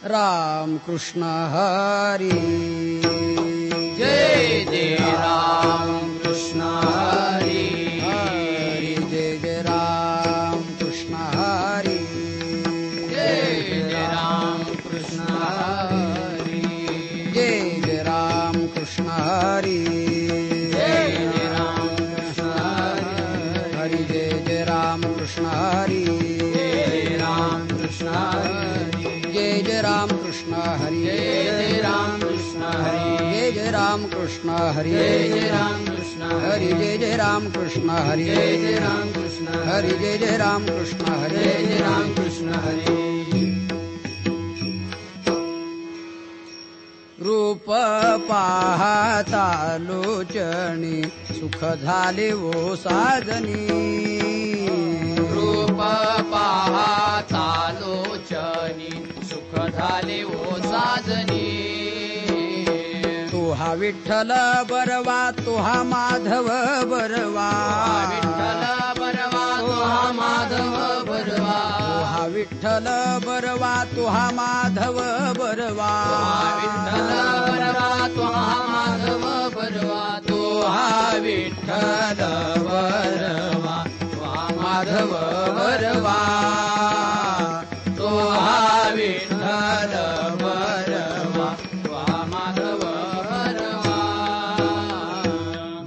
राम कृष्ण हरी जय जय राम कृष्ण हरी हरी जय जय राम कृष्ण हरी जय जय राम कृष्ण हरी जय जय राम कृष्ण हरी जय जय राम कृष्ण हरी जय जय राम कृष्ण हरी जय राम कृष्ण हरी जय जय राम कृष्ण हरी जय राम कृष्ण हरी जय जय राम कृष्ण हरी जय राम कृष्ण हरि जय जय राम कृष्ण हरि जय राम कृष्ण हरि जय जय राम कृष्ण हरि जय राम कृष्ण हरी रूप पाहता लोचणी सुख झाले वो साजनी रूप पाहता लोचनी सुख झाले ओ साजनी तो हा विठ्ठल बरवा तो हा माधव बरवा विठ्ठल बरवा तो हा माधव बरवा तो हा विठ्ठल बरवा तो हा माधव बरवा विठ्ठल बरवा तो हा माधव बरवा तो हा विठ्ठल बरवा तो हा माधव बरवा तो हा विठ्ठल बरवा तो हा माधव बरवा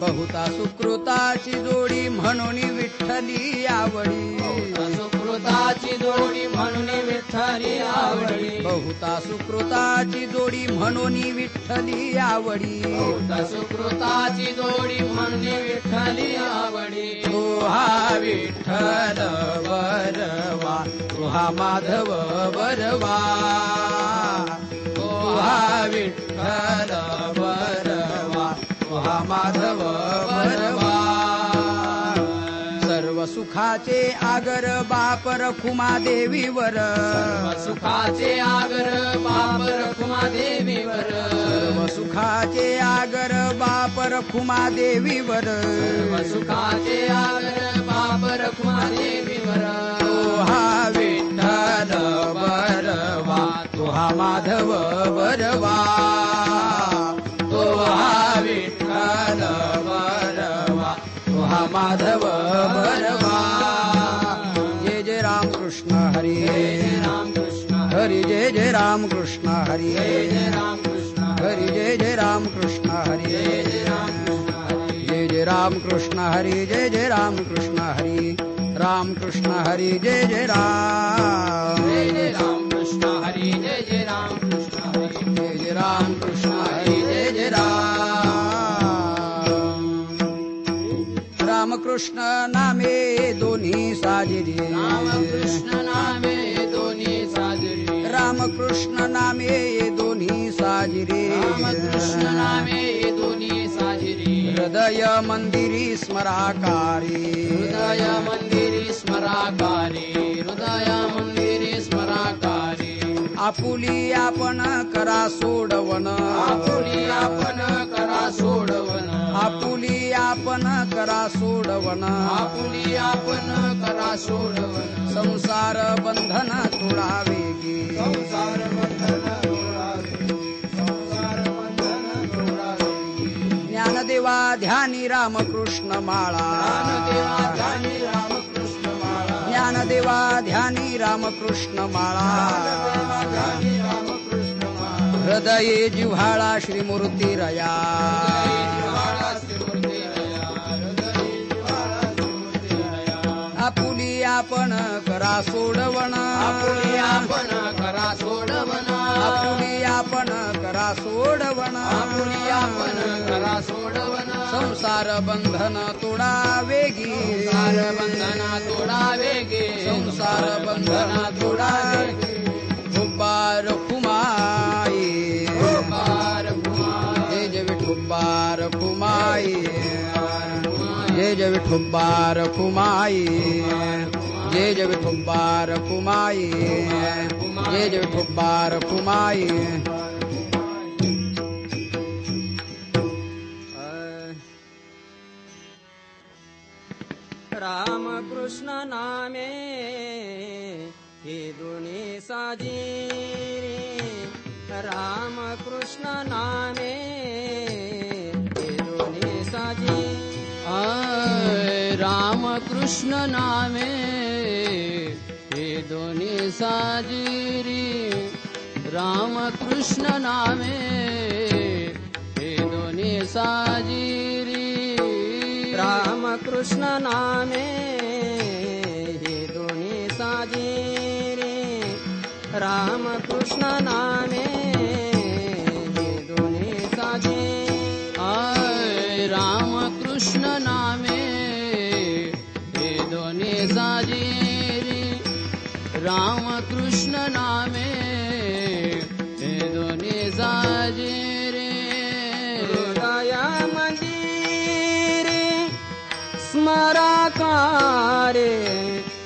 बहुता सुकृताची जोडी म्हणून विठ्ठली आवडी सुकृताची जोडी म्हणून विठ्ठली आवडी बहुता सुकृताची जोडी म्हणून विठ्ठली आवडी सुकृताची जोडी म्हणून विठ्ठली आवडी तो हा विठ्ठल बरवा तो हा माधव बरवा तो हा विठ्ठल बरवा तो हा माधव बरवा सर्व सुखाचे आगर बाप रखुमा देवीवर सुखाचे आगर बाप रखुमा देवीवर सर्व सुखाचे आगर बाप रखुमा देवीवर सुखाचे आगर बाप रखुमा देवीवर तो हा विठ्ठल बरवा तो हा माधव बरवा तो हा विठ्ठल बरवा तो हा माधव बरवा जय जय राम कृष्ण हरी राम कृष्ण हरी जय जय राम कृष्ण हरी जय राम कृष्ण हरी जय जय राम कृष्ण हरी जय राम कृष्ण हरी जय जय राम कृष्ण हरी जय जय राम कृष्ण हरी राम कृष्ण हरी जय जय राम जय राम कृष्ण हरी जय राम कृष्ण हरी जय जय राम कृष्ण हरी जय जय राम रामकृष्ण नामे दोन्ही साजिरी रामकृष्ण नामे दोन्ही साजरी रामकृष्ण नामे दोन्ही साजिरी रामकृष्ण नामे दोन्ही साजरी हृदय मंदिरी स्मराकारी हृदय मंदिरी स्मराकारी हृदय मंदिरी स्मराकारी आपुली आपण करा सोडवन आपुली आपण करा सोडवन आपुली आपण करा सोडवन आपुली आपण करा सोडवन संसार बंधन तोडा वेगी संसार बंधन तोडावे संसार बंधन तोडावे ज्ञानदेवा ध्यानी रामकृष्ण माळा ज्ञानदेवा ध्यानी रामकृष्ण माळा ज्ञानदेवा ध्यानी रामकृष्ण माळा ध्यानी रामकृष्ण माळा हृदये जिव्हाळा श्रीमूर्ती रया आपुली आपण करा सोडवण आपुली आपण करा सोडवन आपुली आपण करा सोडवण आपुली आपण करा सोडवन संसार बंधन तोडा वेगी संसार बंधन तोडावे गे संसार बंधन तोडा ठुब्बार खुमाई पार कुमार जय जय विठुब्बार खुमाई जय जय विठुब्बार खुमाई जय जय विठुब्बार खुमाई जय जय विठुब्बार खुमाई राम कृष्ण नामे हे दोन्ही साजिरी राम कृष्ण नामे हे दोन्ही साजी राम कृष्ण नामे हे दोन्ही साजिरी राम कृष्ण नामे हे दोन्ही साजिरी राम कृष्ण नामे हे दोन्ही साजी रे राम कृष्ण नामे हे दोन्ही साजी राम कृष्ण नामे हे दोन्ही साजिरी राम कृष्ण नामे हे दोन्ही साजिरी हृदय मंदिरे स्मराकारे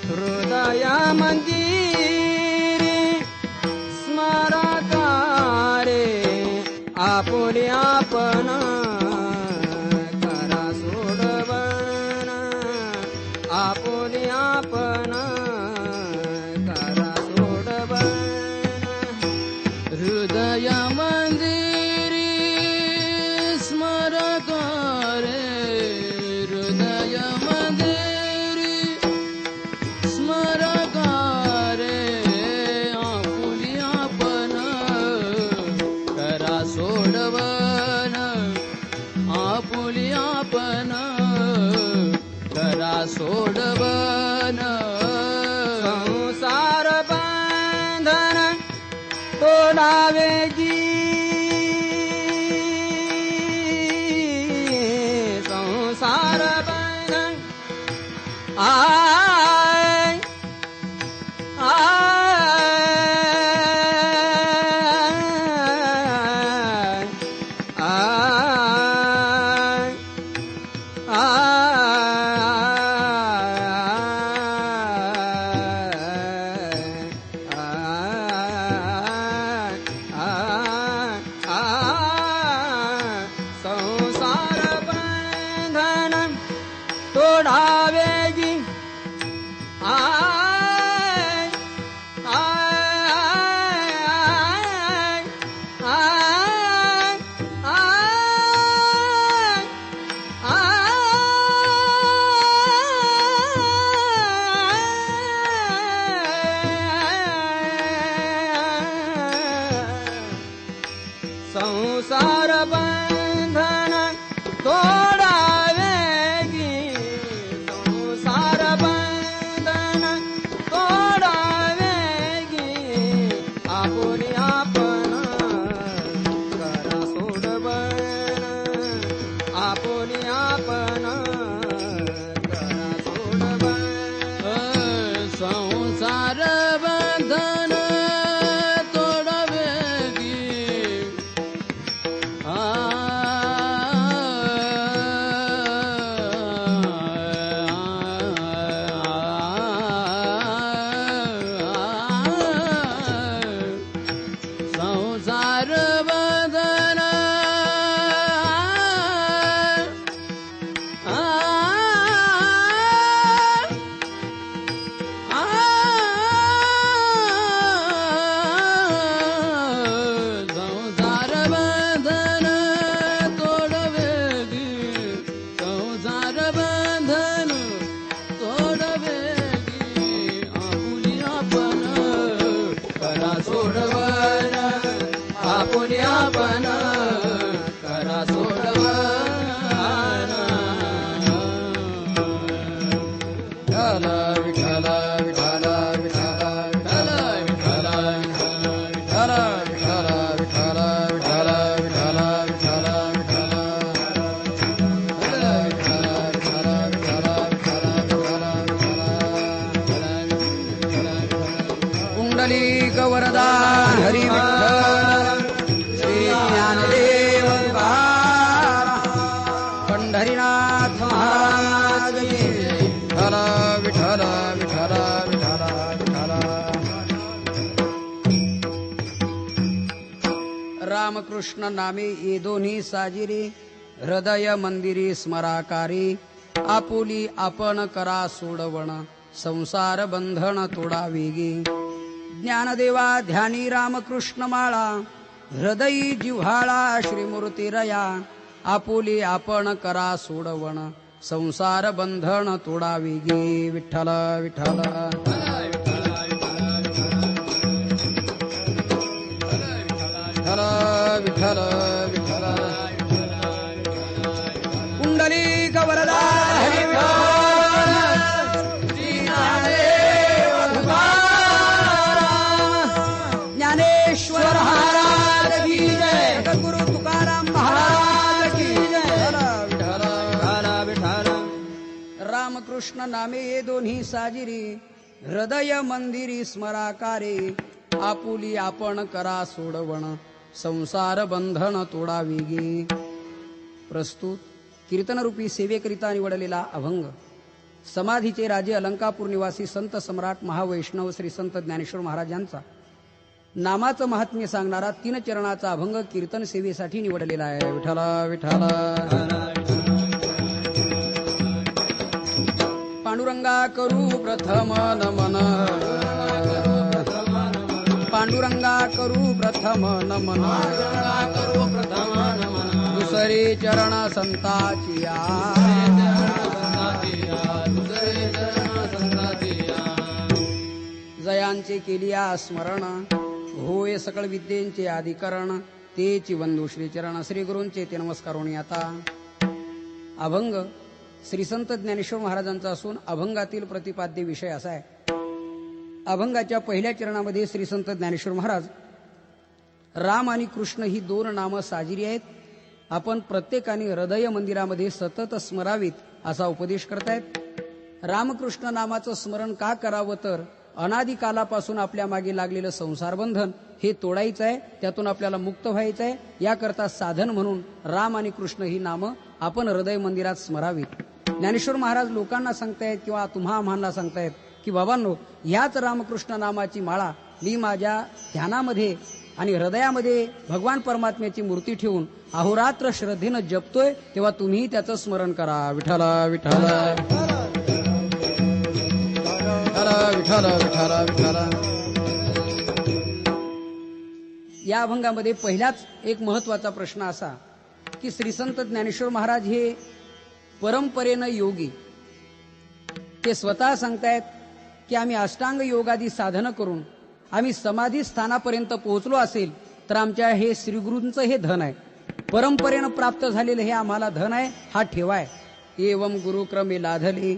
हृदय मंदिरे स्मराकारे आपुले आपण करा सोडवण आपुले आपण करा सोडवण हृदय मंदिरी स्मरकारे हृदय मंदिरी स्मरकारे आपुली आपण करा सोडवन आपुली आपण करा सोडवन संसार बंधन तोडावे संसार बंधन आय संसार बंधन तोडावेगी आय संसार बंधन तोडावेगी संसार बंधन तोडावेगी आपुली आपण करा सोडवण आपुली आपण करा सोडवण संसार बंधन तोडवेगी संसार बंधन संसार बंधन तोडवेगी संसार बंधन तोडवेगी आपुली आपण करा सोडवण आपुली आपण करा सोडवण विठ्ठल विठ्ठल विठ्ठल विठ्ठल विठ्ठल विठ्ठल विठ्ठल विठ्ठल विठ्ठल विठ्ठल विठ्ठल पुंडलीक वरदान हरी विठ्ठल श्री ज्ञानदेव तुकाराम पंढरीनाथ महाराज की विठ्ठल विठ्ठल विठ्ठल विठ्ठल विठ्ठल रामकृष्ण नामे ये दोन्ही साजिरी हृदय मंदिरी स्मराकारी आपुली आपण करा सोडवण संसार बंधन तोडावेगी ज्ञानदेवा ध्यानी रामकृष्ण माळा हृदयी जिव्हाळा श्रीमूर्तीरया आपुली आपण करा सोडवण संसार बंधन तोडावी गे विठ्ठल विठ्ठल विठ्ठल विठ्ठल विठ्ठल कुंडलिक वरदा हरी ज्ञानेश्वर महाराज की जय गुरु तुकाराम महाराज की जय विठ्ठल विठ्ठल रामकृष्ण नामे दोन्ही साजिरी हृदय मंदिरी स्मराकारे आपुली आपण करा सोडवण संसार बंधन तोडावी गे. प्रस्तुत कीर्तनरूपी सेवेकरिता निवडलेला अभंग समाधीचे राजे अलंकापूर निवासी संत सम्राट महावैष्णव श्री संत ज्ञानेश्वर महाराज यांचा नामाचं महात्म्य सांगणारा 3 चरणाचा अभंग कीर्तन सेवेसाठी निवडलेला आहे. विठ्ठल विठ्ठल पांडुरंगा करू प्रथम नमन पांडुरंगा करू प्रथम नमन दुसरे चरण संताची जयांचे केलिया स्मरण होय सकळ विद्येंचे आदिकरण तेची वंदू श्रीचरण श्री गुरूंचे ते नमस्कारोनी. आता अभंग श्री संत ज्ञानेश्वर महाराजांचा असून अभंगातील प्रतिपाद्य विषय असा आहे. अभंगाच्या पहिल्या चरणामध्ये श्री संत ज्ञानेश्वर महाराज राम आणि कृष्ण ही 2 नामं साजिरी आहेत. आपण प्रत्येकाने हृदय मंदिरामध्ये सतत स्मरावीत असा उपदेश करतायत. रामकृष्ण नामाचं स्मरण का करावं तर अनादी कालापासून आपल्या मागे लागलेलं संसार बंधन हे तोडायचं आहे, त्यातून आपल्याला मुक्त व्हायचं आहे. याकरता साधन म्हणून राम आणि कृष्ण ही नामं आपण हृदय मंदिरात स्मरावीत. ज्ञानेश्वर महाराज लोकांना सांगतायत किंवा तुम्हा आम्हाला सांगतायत की बाबांनो, ह्याच रामकृष्ण नामाची माळा मी माझ्या ध्यानामध्ये आणि हृदयामध्ये भगवान परमात्म्याची मूर्ती ठेवून अहोरात्र श्रद्धेनं जपतोय, तेव्हा तुम्ही त्याचं स्मरण करा. विठ्ठल विठ्ठल विठ्ठल विठ्ठल विठ्ठल. या अभंगामध्ये पहिलाच एक महत्वाचा प्रश्न असा की श्री संत ज्ञानेश्वर महाराज हे परंपरेनं योगी. ते स्वतः सांगतायत की आम्ही अष्टांग योगादी साधनं करून आम्ही समाधी स्थानापर्यंत पोहोचलो असेल तर आमच्या हे श्रीगुरूंचं हे धन आहे, परंपरेनं प्राप्त झालेलं हे आम्हाला धन आहे, हा ठेवाय. एवम गुरुक्रमे लाधले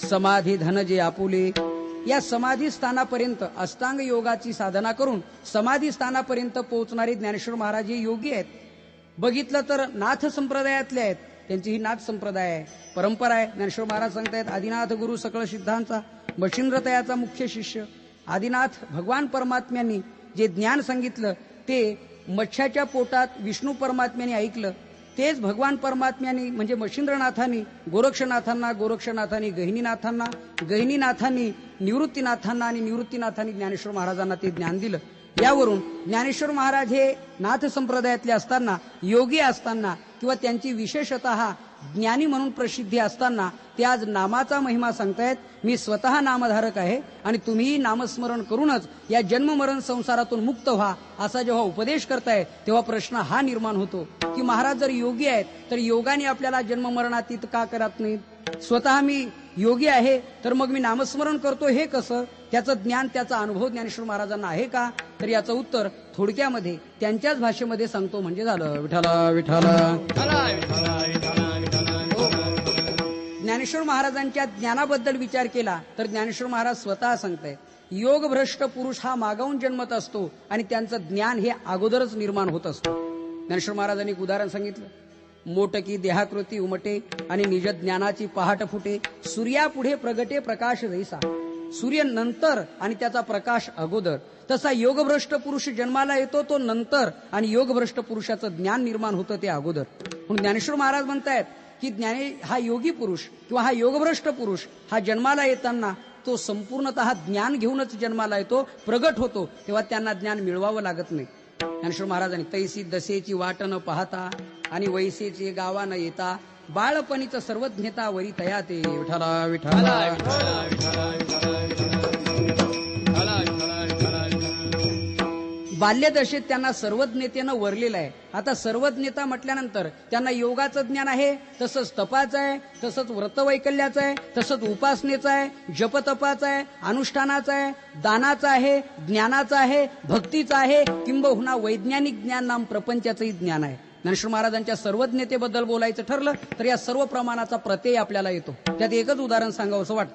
समाधी धन जे आपुले. या समाधी स्थानापर्यंत अष्टांग योगाची साधना करून समाधी स्थानापर्यंत पोहोचणारे ज्ञानेश्वर महाराज हे योगी आहेत. बघितलं तर नाथ संप्रदायातले आहेत, त्यांची ही नाथ संप्रदाय आहे, परंपरा आहे. ज्ञानेश्वर महाराज सांगतायत आदिनाथ गुरु सकळ सिद्धांचा मच्छिंद्रतयाचा मुख्य शिष्य. आदिनाथ भगवान परमात्म्यांनी जे ज्ञान सांगितलं ते मच्छाच्या पोटात विष्णू परमात्म्यांनी ऐकलं. तेच भगवान परमात्म्यांनी म्हणजे मच्छिंद्रनाथांनी गोरक्षनाथांना, गोरक्षनाथांनी गहिनीनाथांना, गहिनीनाथांनी निवृत्तीनाथांना आणि निवृत्तीनाथांनी ज्ञानेश्वर महाराजांना ते ज्ञान दिलं. यावरून ज्ञानेश्वर महाराज हे नाथ संप्रदायातले असताना, योगी असताना किंवा त्यांची विशेषतः ज्ञानी म्हणून प्रसिद्धी असताना ते आज नामाचा महिमा सांगतायत. मी स्वतः नामधारक आहे आणि तुम्ही नामस्मरण करूनच या जन्ममरण संसारातून मुक्त व्हा असा जेव्हा उपदेश करताय तेव्हा प्रश्न हा निर्माण होतो की महाराज जर योगी आहेत तर योगाने आपल्याला जन्ममरणातीत का करत नाहीत? स्वतः मी योगी आहे तर मग मी नामस्मरण करतो हे कसं? त्याचं ज्ञान, त्याचा अनुभव ज्ञानेश्वर महाराजांना आहे का? तर याचं उत्तर थोडक्यामध्ये त्यांच्याच भाषेमध्ये सांगतो म्हणजे झालं. विठ्ठल विठ्ठल. ज्ञानेश्वर महाराजांच्या ज्ञानाबद्दल विचार केला तर ज्ञानेश्वर महाराज स्वतः सांगतायत योगभ्रष्ट पुरुष हा मागावून जन्मत असतो आणि त्यांचं ज्ञान हे अगोदरच निर्माण होत असतो. ज्ञानेश्वर महाराजांनी एक उदाहरण सांगितलं. मोटकी देहाकृती उमटे आणि निज ज्ञानाची पहाट फुटे. सूर्यापुढे प्रगटे प्रकाश जैसा. सूर्य नंतर आणि त्याचा प्रकाश अगोदर. तसा योगभ्रष्ट पुरुष जन्माला येतो तो नंतर आणि योगभ्रष्ट पुरुषाचं ज्ञान निर्माण होतं ते अगोदर. म्हणून ज्ञानेश्वर महाराज म्हणतायत की हा योगी पुरुष किंवा हा योगभ्रष्ट पुरुष हा जन्माला येताना तो संपूर्णतः ज्ञान घेऊनच जन्माला येतो, प्रगट होतो, तेव्हा त्यांना ज्ञान मिळवावं लागत नाही. ज्ञानेश्वर महाराजांनी तैसी दशेची वाट न पाहता आणि वैसेचे गावा न येता बाळपणीचं सर्वज्ञता वरी तया ते. विठ्ठला विठ्ठला. बाल्यदशेत त्यांना सर्वज्ञतेनं वरलेलं आहे. आता सर्वज्ञता म्हटल्यानंतर त्यांना योगाचं ज्ञान आहे, तसंच तपाचं आहे, तसंच व्रतवैकल्याचं आहे, तसंच उपासनेचं आहे, जपतपाचं आहे, अनुष्ठानाचं आहे, दानाचं आहे, ज्ञानाचं आहे, भक्तीचं आहे, किंबहुना वैज्ञानिक ज्ञान नाम प्रपंचाचंही ज्ञान आहे. ज्ञानेश्वर महाराजांच्या सर्वज्ञतेबद्दल बोलायचं ठरलं तर या सर्व प्रमाणाचा प्रत्यय आपल्याला येतो. त्यात एकच उदाहरण सांगावं असं वाटतं.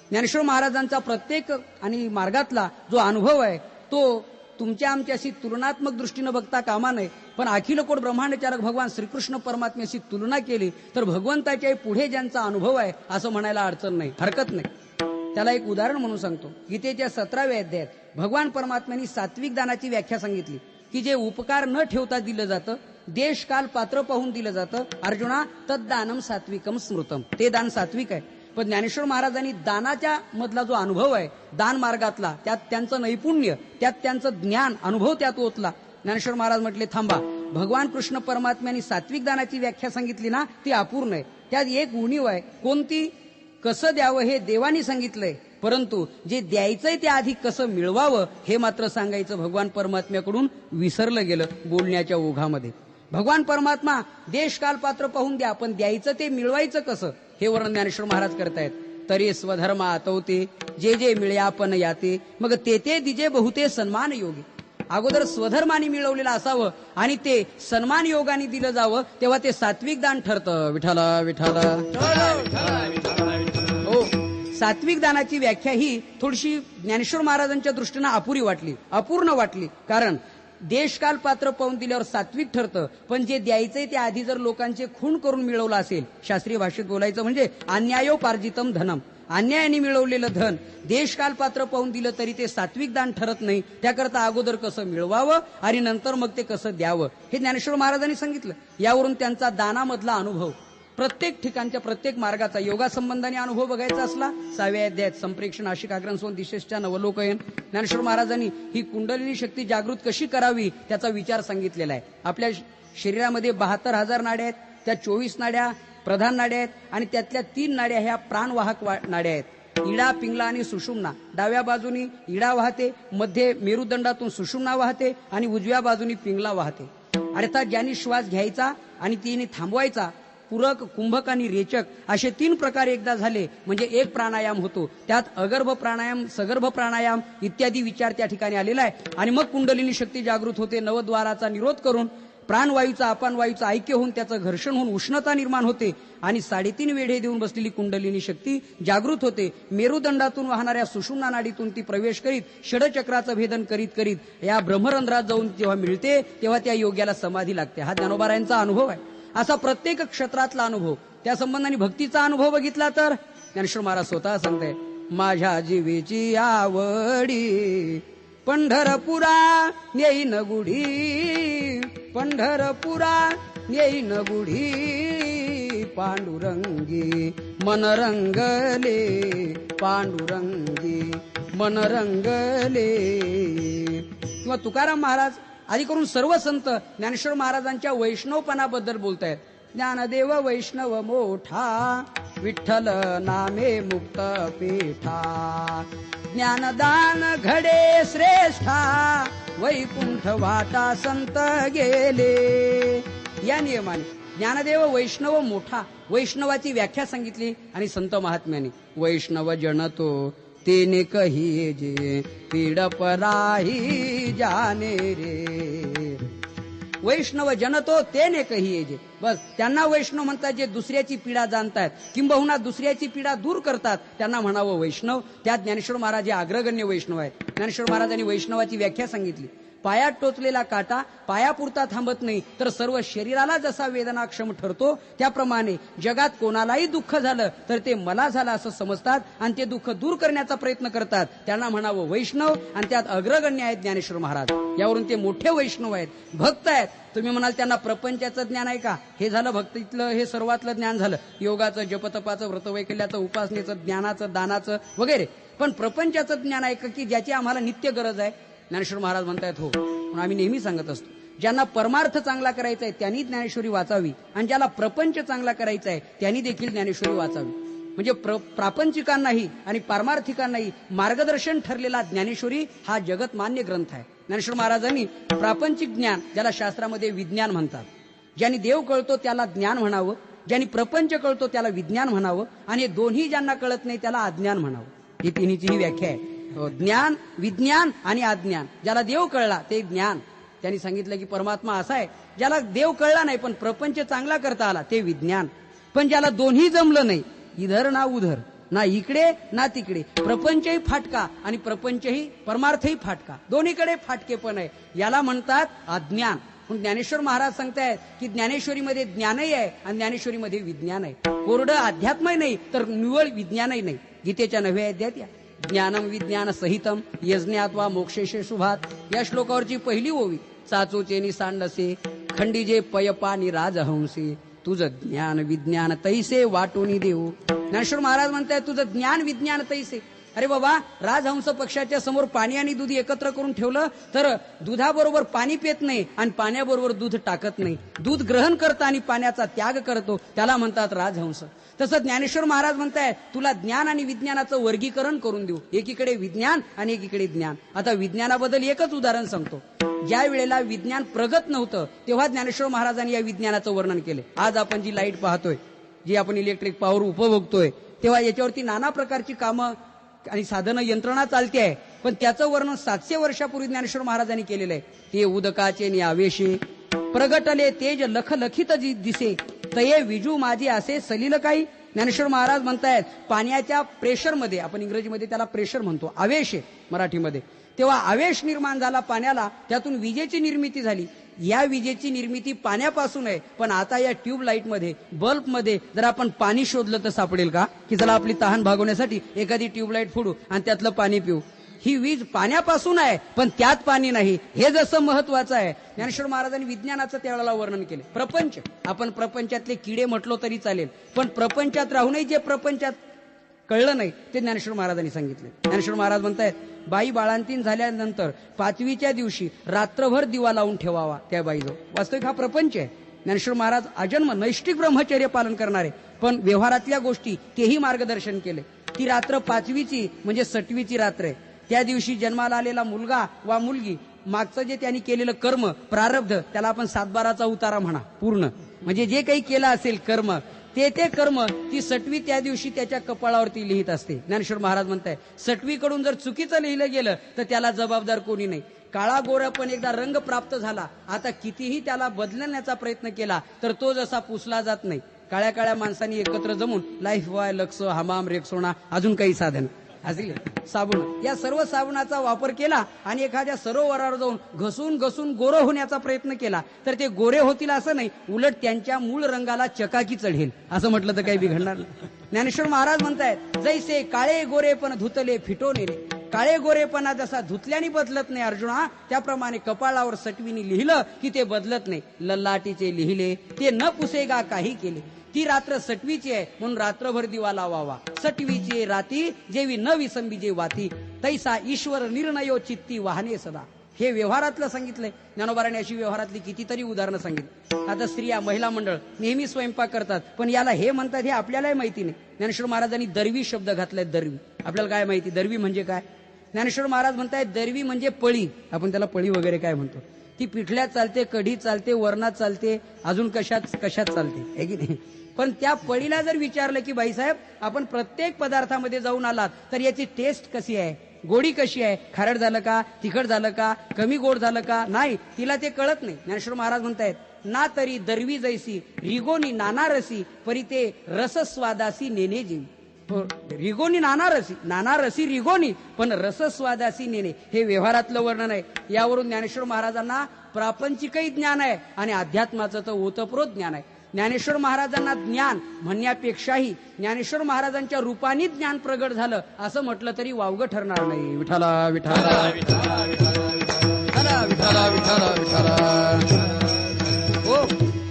ज्ञानेश्वर महाराजांचा प्रत्येक आणि मार्गातला जो अनुभव आहे तो तुमच्या आमच्याशी तुलनात्मक दृष्टीनं बघता कामा नये, पण अखिल कोट ब्रह्मांडचारक भगवान श्रीकृष्ण परमात्म्याशी तुलना केली तर भगवंताच्या पुढे ज्यांचा अनुभव आहे असं म्हणायला अडचण नाही, हरकत नाही. त्याला एक उदाहरण म्हणून सांगतो. गीतेच्या 17व्या अध्यायात भगवान परमात्म्यांनी सात्विक दानाची व्याख्या सांगितली की जे उपकार न ठेवता दिलं जातं, देश काल पात्र पाहून दिलं जातं. अर्जुना तद्दानम सात्विकम स्मृतम, ते दान सात्विक आहे. पण ज्ञानेश्वर महाराजांनी दानाच्या मधला जो अनुभव आहे दान मार्गातला, त्यात त्यांचं नैपुण्य, त्यात त्यांचं ज्ञान अनुभव त्यात ओतला. ज्ञानेश्वर महाराज म्हटले थांबा, भगवान कृष्ण परमात्म्यांनी सात्विक दानाची व्याख्या सांगितली ना ती अपूर्ण आहे. त्यात एक उणीव आहे. कोणती? कसं द्यावं हे देवानी सांगितलंय, परंतु जे द्यायचंय ते आधी कसं मिळवावं हे मात्र सांगायचं भगवान परमात्म्याकडून विसरलं गेलं बोलण्याच्या ओघामध्ये. भगवान परमात्मा देश काल पात्र पाहून द्या, पण द्यायचं ते मिळवायचं कसं हे वर्णन ज्ञानेश्वर महाराज करतायत. तरी स्वधर्म आतवते जे जे मिळ्यापण याते, मग ते दिजे बहुते सन्मान योगी. अगोदर स्वधर्माने मिळवलेलं असावं आणि ते सन्मान योगाने दिलं जावं, तेव्हा ते सात्विक दान ठरतं. विठाला विठाला. हो, सात्विक दानाची व्याख्या ही थोडीशी ज्ञानेश्वर महाराजांच्या दृष्टीनं अपुरी वाटली, अपूर्ण वाटली. कारण देशकाल पात्र पाहून दिल्यावर सात्विक ठरतं, पण जे द्यायचंय ते आधी जर लोकांचे खून करून मिळवलं असेल, शास्त्रीय भाषेत बोलायचं म्हणजे अन्यायोपार्जितम धनम, अन्यायाने मिळवलेलं धन देशकाल पात्र पाहून दिलं तरी ते सात्विक दान ठरत नाही. त्याकरता अगोदर कसं मिळवावं आणि नंतर मग ते कसं द्यावं हे ज्ञानेश्वर महाराजांनी सांगितलं. यावरून त्यांचा दानामधला अनुभव, प्रत्येक ठिकाणच्या प्रत्येक मार्गाचा योगासंबंधाने अनुभव बघायचा असला 6व्या अध्यायात संप्रेक्षण आशिक आग्रहस्वन दिशेच्या नवलोकयन ज्ञानेश्वर महाराजांनी ही कुंडलिनी शक्ती जागृत कशी करावी त्याचा विचार सांगितलेला आहे. आपल्या शरीरामध्ये 72,000 नाड्या आहेत, त्या 24 नाड्या प्रधान नाड्या आहेत आणि त्यातल्या 3 नाड्या ह्या प्राणवाहक नाड्या आहेत. इडा, पिंगला आणि सुषुम्ना. डाव्या बाजूनी इडा वाहते, मध्ये मेरुदंडातून सुषुम्ना वाहते आणि उजव्या बाजूनी पिंगला वाहते. अर्थात ज्यांनी श्वास घ्यायचा आणि तिने थांबवायचा, पूरक, कुंभक आणि रेचक असे 3 प्रकार एकदा झाले म्हणजे एक प्राणायाम होतो. त्यात अगर्भ प्राणायाम, सगर्भ प्राणायाम इत्यादी विचार त्या ठिकाणी आलेला आहे. आणि मग कुंडलिनी शक्ती जागृत होते. नवद्वाराचा निरोध करून प्राणवायूचा अपानवायूचं ऐक्य होऊन त्याचं घर्षण होऊन उष्णता निर्माण होते आणि 3.5 वेढे देऊन बसलेली कुंडलिनी शक्ती जागृत होते. मेरुदंडातून वाहणाऱ्या सुषुम्ना नाडीतून ती प्रवेश करीत षडचक्राचं भेदन करीत करीत या ब्रह्मरंध्रात जाऊन जेव्हा मिळते तेव्हा त्या योग्याला समाधी लागते. हा ज्ञानोबारायांचा अनुभव आहे. असा प्रत्येक क्षेत्रातला अनुभव, त्या संबंधाने भक्तीचा अनुभव बघितला तर ज्ञानेश्वर महाराज स्वतः सांगताय, माझ्या जीवेची आवडी पंढरपुरा येईन गुढी, पंढरपुरा येईन गुढी, पांडुरंगी मन रंगले, पांडुरंगी मन रंगले. किंवा तुकाराम महाराज आधी करून सर्व संत ज्ञानेश्वर महाराजांच्या वैष्णवपणाबद्दल बोलतायत. ज्ञानदेव वैष्णव मोठा, विठ्ठल नामे मुक्त पेठा, ज्ञानदान घडे श्रेष्ठा, वैकुंठ वाटा संत गेले. या नियमाने ज्ञानदेव वैष्णव मोठा, वैष्णवाची व्याख्या सांगितली आणि संत महात्म्याने वैष्णव जनतो तेने कही जे पीड पराही जाने रे. वैष्णव जनतो तेने कही जे, बस त्यांना वैष्णव म्हणतात जे दुसऱ्याची पीडा जाणतात किंबहुना दुसऱ्याची पीडा दूर करतात, त्यांना म्हणावं वैष्णव. त्यात ज्ञानेश्वर महाराज हे अग्रगण्य वैष्णव आहेत. ज्ञानेश्वर महाराजांनी वैष्णवाची व्याख्या सांगितली. पायात टोचलेला काटा पायापुरता थांबत नाही तर सर्व शरीराला जसा वेदनाक्षम ठरतो त्याप्रमाणे जगात कोणालाही दुःख झालं तर ते मला झालं असं समजतात आणि ते दुःख दूर करण्याचा प्रयत्न करतात, त्यांना म्हणावं वैष्णव. आणि त्यात अग्रगण्य आहेत ज्ञानेश्वर महाराज. यावरून ते मोठे वैष्णव आहेत, भक्त आहेत. तुम्ही म्हणाल त्यांना प्रपंचाचं ज्ञान आहे का? हे झालं भक्तीतलं, हे सर्वातलं ज्ञान झालं, योगाचं, जपतपाचं, व्रतवैकल्याचं, उपासनेचं, ज्ञानाचं, दानाचं वगैरे. पण प्रपंचाचं ज्ञान आहे का की ज्याची आम्हाला नित्य गरज आहे? ज्ञानेश्वर महाराज म्हणतायत हो. म्हणून आम्ही नेहमी सांगत असतो, ज्यांना परमार्थ चांगला करायचा आहे त्यांनी ज्ञानेश्वरी वाचावी आणि ज्याला प्रपंच चांगला करायचा आहे त्यांनी देखील ज्ञानेश्वरी वाचावी. म्हणजे प्रापंचिकांनाही आणि पारमार्थिकांनाही मार्गदर्शन ठरलेला ज्ञानेश्वरी हा जगतमान्य ग्रंथ आहे. ज्ञानेश्वर महाराजांनी प्रापंचिक ज्ञान, ज्याला शास्त्रामध्ये विज्ञान म्हणतात, ज्यांनी देव कळतो त्याला ज्ञान म्हणावं, ज्यांनी प्रपंच कळतो त्याला विज्ञान म्हणावं, आणि हे दोन्ही ज्यांना कळत नाही त्याला अज्ञान म्हणावं. ही तिन्हीची ही व्याख्या आहे. ज्ञान, विज्ञान आणि अज्ञान. ज्याला देव कळला ते ज्ञान. त्यांनी सांगितलं की परमात्मा असा आहे, ज्याला देव कळला नाही पण प्रपंच चांगला करता आला ते विज्ञान. पण ज्याला दोन्ही जमलं नाही, इधर ना उधर, ना इकडे ना तिकडे, प्रपंचही फाटका आणि प्रपंचही परमार्थही फाटका, दोन्हीकडे फाटकेपण आहे, याला म्हणतात अज्ञान. पण ज्ञानेश्वर महाराज सांगतायत की ज्ञानेश्वरीमध्ये ज्ञानही आहे आणि ज्ञानेश्वरीमध्ये विज्ञान आहे. कोरडं अध्यात्मही नाही तर निव्वळ विज्ञानही नाही. गीतेच्या 9व्या अध्यायात या ज्ञानम विज्ञान सहितम यज्ञात्वा मोक्षेशे शुभात या श्लोकावरची पहिली ओवी. चाचोचेनी सांडसे खंडीजे पयपानी राजहंसे, तुझं ज्ञान विज्ञान तैसे वाटोनी देऊ. ज्ञानेश्वर महाराज म्हणतायत तुझं ज्ञान विज्ञान तैसे. अरे बाबा, राजहंस पक्षाच्या समोर पाणी आणि दूध एकत्र करून ठेवलं तर दुधाबरोबर पाणी पित नाही आणि पाण्याबरोबर दूध टाकत नाही. दूध ग्रहण करतं आणि पाण्याचा त्याग करतो, त्याला म्हणतात राजहंस. तसं ज्ञानेश्वर महाराज म्हणतायत तुला ज्ञान आणि विज्ञानाचं वर्गीकरण करून देऊ. एकीकडे विज्ञान आणि एकीकडे ज्ञान. आता विज्ञानाबद्दल एकच उदाहरण सांगतो. ज्या वेळेला विज्ञान प्रगत नव्हतं तेव्हा ज्ञानेश्वर महाराजांनी या विज्ञानाचं वर्णन केले. आज आपण जी लाईट पाहतोय, जी आपण इलेक्ट्रिक पॉवर उपभोगतोय, तेव्हा याच्यावरती नाना प्रकारची कामं आणि साधनं यंत्रणा चालते आहे. पण त्याचं वर्णन 700 वर्षापूर्वी ज्ञानेश्वर महाराजांनी केलेलं आहे. ते उदकाचे निआवेशे प्रगटले तेज लखलखित दिसे, तये विजू माझे असे सलील काही. ज्ञानेश्वर महाराज म्हणतायत पाण्याच्या प्रेशरमध्ये, आपण इंग्रजीमध्ये त्याला प्रेशर म्हणतो, आवेश आहे मराठीमध्ये, तेव्हा आवेश निर्माण झाला पाण्याला, त्यातून विजेची निर्मिती झाली. या विजेची निर्मिती पाण्यापासून आहे. पण आता या ट्यूबलाईटमध्ये, बल्बमध्ये जर आपण पाणी शोधलं तर सापडेल का? की चला आपली तहान भागवण्यासाठी एखादी ट्यूबलाईट फोडू आणि त्यातलं पाणी पिऊ. ही वीज पाण्यापासून आहे पण त्यात पाणी नाही. हे जसं महत्वाचं आहे, ज्ञानेश्वर महाराजांनी विज्ञानाचं त्यावेळेला वर्णन केलं. प्रपंच, आपण प्रपंचातले किडे म्हटलो तरी चालेल, पण प्रपंचात राहूनही जे प्रपंचात कळलं नाही ते ज्ञानेश्वर महाराजांनी सांगितले. ज्ञानेश्वर महाराज म्हणतायत बाई बाळांतीन झाल्यानंतर 5वीच्या दिवशी रात्रभर दिवा लावून ठेवावा त्या बाईजवळ. वास्तविक हा प्रपंच आहे. ज्ञानेश्वर महाराज अजन्म नैष्टिक ब्रह्मचर्य पालन करणारे, पण व्यवहारातल्या गोष्टी तेही मार्गदर्शन केले. ती रात्र 5वीची म्हणजे 6वीची रात्र आहे. त्या दिवशी जन्माला आलेला मुलगा वा मुलगी मागचं जे त्यांनी केलेलं कर्म प्रारब्ध, त्याला आपण 7/12चा उतारा म्हणा, पूर्ण म्हणजे जे काही केलं असेल कर्म, ते कर्म ती 6वी त्या दिवशी त्याच्या कपाळावरती लिहित असते. ज्ञानेश्वर महाराज म्हणताय 6वी कडून जर चुकीचं लिहिलं गेलं तर त्याला जबाबदार कोणी नाही. काळा गोरा पण एकदा रंग प्राप्त झाला, आता कितीही त्याला बदलण्याचा प्रयत्न केला तर तो जसा पुसला जात नाही. काळ्या काळ्या माणसांनी एकत्र जमून लाईफ बॉय, लक्स, हमाम, रेक्सोना, अजून काही साधन असले साबण, या सर्व साबणाचा वापर केला आणि एखाद्या सरोवरावर जाऊन घसून घसून गोरे होण्याचा प्रयत्न केला तर ते गोरे होतील असं नाही, उलट त्यांच्या मूळ रंगाला चकाकी चढेल असं म्हटलं तर काही बिघडणार नाही. ज्ञानेश्वर महाराज म्हणतायत जैसे काळे गोरे पण धुतले फिटोने रे. काळे गोरेपणा जसा धुतल्याने बदलत नाही अर्जुना, त्याप्रमाणे कपाळावर 6वीने लिहिलं की ते बदलत नाही. ललाटीचे लिहिले ते न पुसेगा काही केले. ती रात्र 6वीची आहे म्हणून रात्रभर दिवा लावावा. 6वीची राती जेवी न विसंबीजे वाती, तैसा ईश्वर निर्णयो चित्ती वाहने सदा. हे व्यवहारातलं सांगितलंय. ज्ञानोबाराने अशी व्यवहारातली कितीतरी उदाहरणं सांगितली. आता स्त्रिया, महिला मंडळ नेहमी स्वयंपाक करतात, पण याला हे म्हणतात हे आपल्यालाही माहिती नाही. ज्ञानेश्वर महाराजांनी दरवी शब्द घातलाय. दरवी आपल्याला काय माहिती? दरवी म्हणजे काय? ज्ञानेश्वर महाराज म्हणतायत दरवी म्हणजे पळी. आपण त्याला पळी वगैरे काय म्हणतो. ती पिठल्यात चालते, कढी चालते, वरणात चालते, अजून कशात चालते, है की नाही? पण त्या पळीला जर विचारलं की बाईसाहेब आपण प्रत्येक पदार्थामध्ये जाऊन आलात तर याची टेस्ट कशी आहे, गोडी कशी आहे, खारट झालं का, तिखट झालं का, कमी गोड झालं का, नाही, तिला ते कळत नाही. ज्ञानेश्वर महाराज म्हणतायत ना तरी दरवी जैसी रिगोनी नाना रसी, परी ते रसस्वादासी नेने जीव. रिगोनी नाना रसी रिगोनी, पण रसस्वादासी नेणे हे व्यवहारातलं वर्णन आहे. यावरून ज्ञानेश्वर महाराजांना प्रापंचिकही ज्ञान आहे आणि अध्यात्माचं तर ओतप्रोत ज्ञान आहे. ज्ञानेश्वर महाराजांना ज्ञान म्हणण्यापेक्षाही ज्ञानेश्वर महाराजांच्या रूपाने ज्ञान प्रगट झालं असं म्हटलं तरी वावगं ठरणार नाही. विठाला विठाला विठाला विठाला विठाला विठाला विठाला. हो,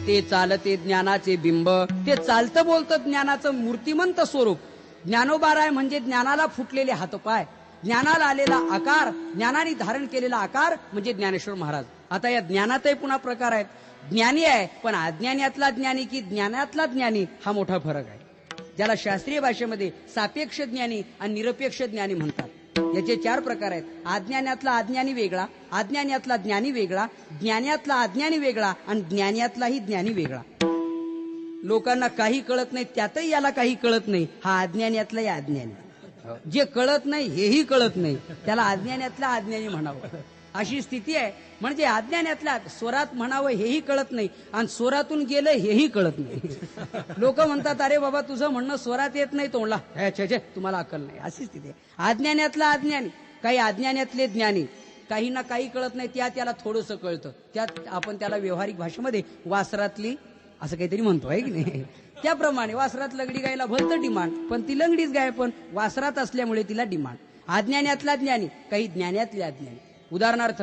ते चालते ज्ञानाचे बिंब, ते चालतं बोलतं ज्ञानाचं मूर्तिमंत स्वरूप. ज्ञानोबाराय म्हणजे ज्ञानाला फुटलेले हातपाय, ज्ञानाला आलेला आकार, ज्ञानाने धारण केलेला आकार म्हणजे ज्ञानेश्वर महाराज. आता या ज्ञानातही पुन्हा प्रकार आहेत. ज्ञानी आहे पण अज्ञानातला ज्ञानी की ज्ञानातला ज्ञानी हा मोठा फरक आहे. ज्याला शास्त्रीय भाषेमध्ये सापेक्ष ज्ञानी आणि निरपेक्ष ज्ञानी म्हणतात. याचे 4 प्रकार आहेत. अज्ञानातला अज्ञानी वेगळा, अज्ञानातला ज्ञानी वेगळा, ज्ञानातला अज्ञानी वेगळा आणि ज्ञानातलाही ज्ञानी वेगळा. लोकांना काही कळत नाही, त्यातही याला काही कळत नाही, हा अज्ञानातलाही अज्ञानी. जे कळत नाही हेही कळत नाही, त्याला अज्ञानातला अज्ञानी म्हणावं, अशी स्थिती आहे. म्हणजे अज्ञानातल्या स्वरात म्हणावं हेही कळत नाही आणि स्वरातून गेलं हेही कळत नाही. लोक म्हणतात अरे बाबा तुझं म्हणणं स्वरात येत नाही, तोंडला तुम्हाला अक्कल नाही, अशी स्थिती आहे. अज्ञानातला अज्ञानी, काही अज्ञानातले ज्ञानी, काही ना काही कळत नाही, त्याला थोडंसं कळतं, त्यात आपण त्याला व्यावहारिक भाषेमध्ये वासरातली असं काहीतरी म्हणतो आहे की नाही. त्याप्रमाणे वासरात लंगडी गायला भलतं डिमांड, पण ती लंगडीच गाय, पण वासरात असल्यामुळे तिला डिमांड. अज्ञानातला ज्ञानी, काही ज्ञानातले अज्ञानी. उदाहरणार्थ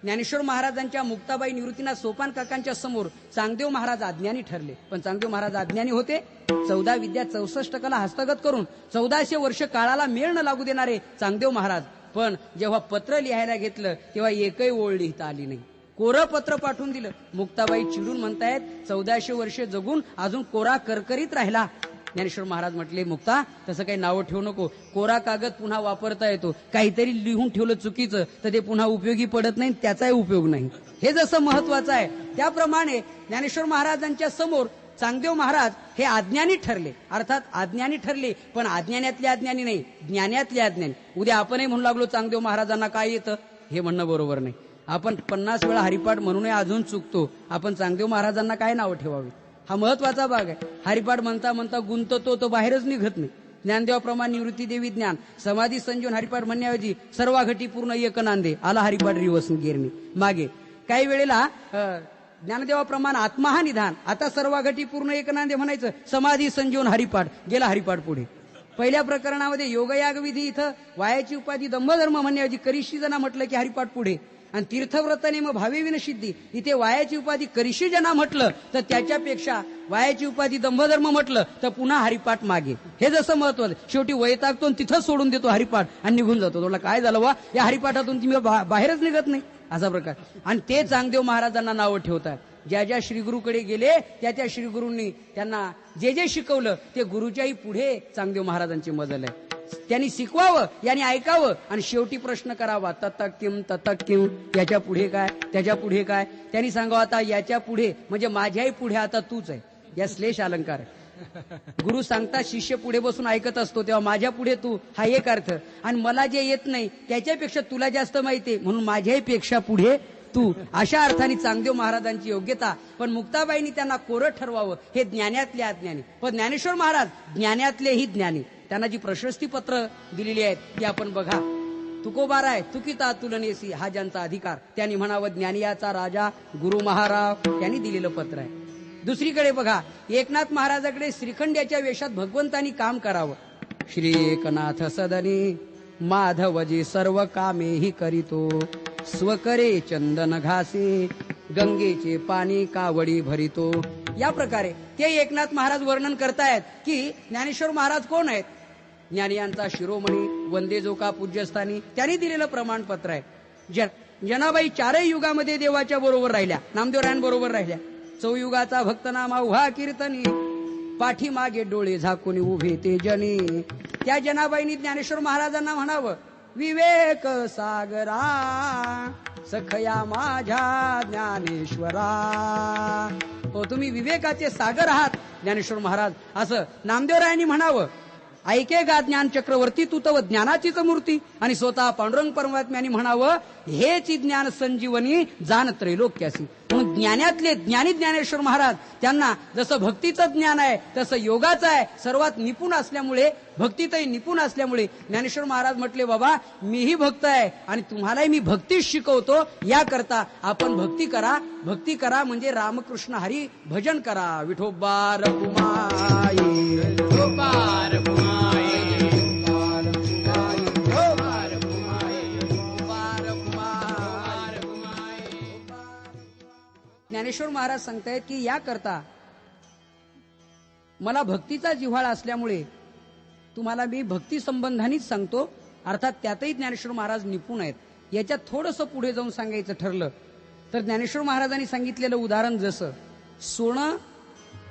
ज्ञानेश्वर महाराजांच्या मुक्ताबाई निवृत्तीनाथ सोपान काकांच्या समोर चांगदेव महाराज अज्ञानी ठरले, पण चांगदेव महाराज अज्ञानी होते. 14 विद्या 64 कला हस्तगत करून 1400 वर्ष काळाला मेळ न लागू देणारे चांगदेव महाराज, पण जेव्हा पत्र लिहायला घेतलं तेव्हा एकही ओळ लिहिता आली नाही. कोरं पत्र पाठवून दिलं. मुक्ताबाई चिडून म्हणतायत 1400 वर्ष जगून अजून कोरा करकरीत राहिला. ज्ञानेश्वर महाराज म्हटले मुक्ता तसं काही नावं ठेवू नको, कोरा कागद पुन्हा वापरता येतो, काहीतरी लिहून ठेवलं चुकीचं तर ते पुन्हा उपयोगी पडत नाही, त्याचाही उपयोग नाही. हे जसं महत्वाचं आहे त्याप्रमाणे ज्ञानेश्वर महाराजांच्या समोर चांगदेव महाराज हे अज्ञानी ठरले. अर्थात अज्ञानी ठरले, पण अज्ञानातले अज्ञानी नाही, ज्ञानातले अज्ञानी. उद्या आपणही म्हणू लागलो चांगदेव महाराजांना काय येतं, हे म्हणणं बरोबर नाही. आपण 50 वेळा हरिपाठ म्हणूनही अजून चुकतो. आपण चांगदेव महाराजांना काय नावं ठेवावी, हा महत्वाचा भाग आहे. हरिपाठ म्हणता म्हणता गुंततो तो बाहेरच निघत नाही. ज्ञानदेवाप्रमाणे निवृत्ती देवी ज्ञान समाधी संजीवन हरिपाठ म्हणण्याऐवजी सर्व घटी पूर्ण एक नांदे आला हरिपाठ रिवस गिरणी मागे. काही वेळेला ज्ञानदेवाप्रमाणे आत्मा हा निधान, आता सर्व घटी पूर्ण एक नांदे म्हणायचं, समाधी संजीवन हरिपाठ गेला हरिपाठ पुढे. पहिल्या प्रकरणामध्ये योगयाग विधी इथं वायाची उपाधी दंभधर्म म्हणण्याऐवजी करिशी जना म्हटलं की हरिपाठ पुढे. आणि तीर्थव्रतने मग भावी विनसिद्धी इथे वायाची उपाधी करिशी जना म्हटलं तर त्याच्यापेक्षा वायाची उपाधी दंभधर्म म्हटलं तर पुन्हा हरिपाठ मागे. हे जसं महत्वाचं, शेवटी वैतागतो तिथंच सोडून देतो हरिपाठ आणि निघून जातो. तुला काय झालं वा, या हरिपाठातून तुम्ही बाहेरच निघत नाही, असा प्रकार. आणि ते चांगदेव महाराजांना नावं ठेवतात. ज्या ज्या श्रीगुरूकडे गेले त्या त्या श्रीगुरूंनी त्यांना जे जे शिकवलं ते गुरुच्याही पुढे चांगदेव महाराजांची मजल आहे. त्यांनी शिकवावं, यांनी ऐकावं आणि शेवटी प्रश्न करावा, ततकिम ततकिम, याच्या पुढे काय, त्याच्या पुढे काय. त्यांनी सांगावं आता याच्या पुढे म्हणजे माझ्याही पुढे आता तूच आहे. या श्लेष अलंकार गुरु सांगता शिष्य पुढे बसून ऐकत असतो तेव्हा माझ्या पुढे तू हा एक अर्थ. आणि मला जे येत नाही त्याच्यापेक्षा तुला जास्त माहिती आहे म्हणून माझ्याही पेक्षा पुढे तू, अशा अर्थाने चांगदेव महाराजांची योग्यता. पण मुक्ताबाईंनी त्यांना कोरं ठरवावं, हे ज्ञानातले अज्ञानी. पण ज्ञानेश्वर महाराज ज्ञानातलेही ज्ञानी. त्यांना जी प्रशस्ती पत्र दिलेली आहेत ती आपण बघा. तुकोबाराय तुकिता तुलनेसी हा ज्यांचा अधिकार, त्यांनी म्हणावं ज्ञानियाचा राजा गुरु महाराज, त्यांनी दिलेलं पत्र आहे. दुसरीकडे बघा, एकनाथ महाराजाकडे श्रीखंड्याच्या वेशात भगवंतानी काम करावं. श्री एकनाथ सदनी माधवजी सर्व कामेही करीतो, स्वकरे चंदन घासे गंगेचे पाणी कावडी भरितो. या प्रकारे ते एकनाथ महाराज वर्णन करतायत की ज्ञानेश्वर महाराज कोण आहेत. ज्ञानियांचा शिरोमणी वंदे जोका पूज्यस्थानी त्यांनी दिलेलं प्रमाणपत्र आहे. जनाबाई 4 युगामध्ये देवाच्या बरोबर राहिल्या, नामदेवरायांबरोबर राहिल्या. चौयुगाचा भक्त नामा उहा कीर्तनी, पाठीमागे डोळे झाकून उभे ते जनी. त्या जनाबाईंनी ज्ञानेश्वर महाराजांना म्हणावं, विवेक सागरा सखया माझ्या ज्ञानेश्वरा. हो तुम्ही विवेकाचे सागर आहात ज्ञानेश्वर महाराज, असं नामदेवरायांनी म्हणावं. ऐके गा ज्ञान चक्रवर्ती तू तव ज्ञानाचीच मूर्ती. आणि स्वतः पांडुरंग परमात्म्याने म्हणावं, हेच ज्ञान संजीवनी जाण त्रैलोक्यासी. म्हणून ज्ञानातले ज्ञानी ज्ञानेश्वर महाराज, त्यांना जसं भक्तीचं ज्ञान आहे तसं योगाचं आहे. सर्वात निपुण असल्यामुळे, भक्तीतही निपुण असल्यामुळे ज्ञानेश्वर महाराज म्हटले, बाबा मीही भक्त आहे आणि तुम्हालाही मी भक्तीच शिकवतो. याकरता आपण भक्ती करा. भक्ती करा म्हणजे रामकृष्ण हरी भजन करा. विठोबा रघुमाई गोपाल रघुमाई, ज्ञानेश्वर महाराज सांगतायत की याकरता मला भक्तीचा जिव्हाळा असल्यामुळे तुम्हाला मी भक्ती संबंधानेच सांगतो. अर्थात त्यातही ज्ञानेश्वर महाराज निपुण आहेत. याच्यात थोडंसं पुढे जाऊन सांगायचं ठरलं तर ज्ञानेश्वर महाराजांनी सांगितलेलं उदाहरण, जसं सोनं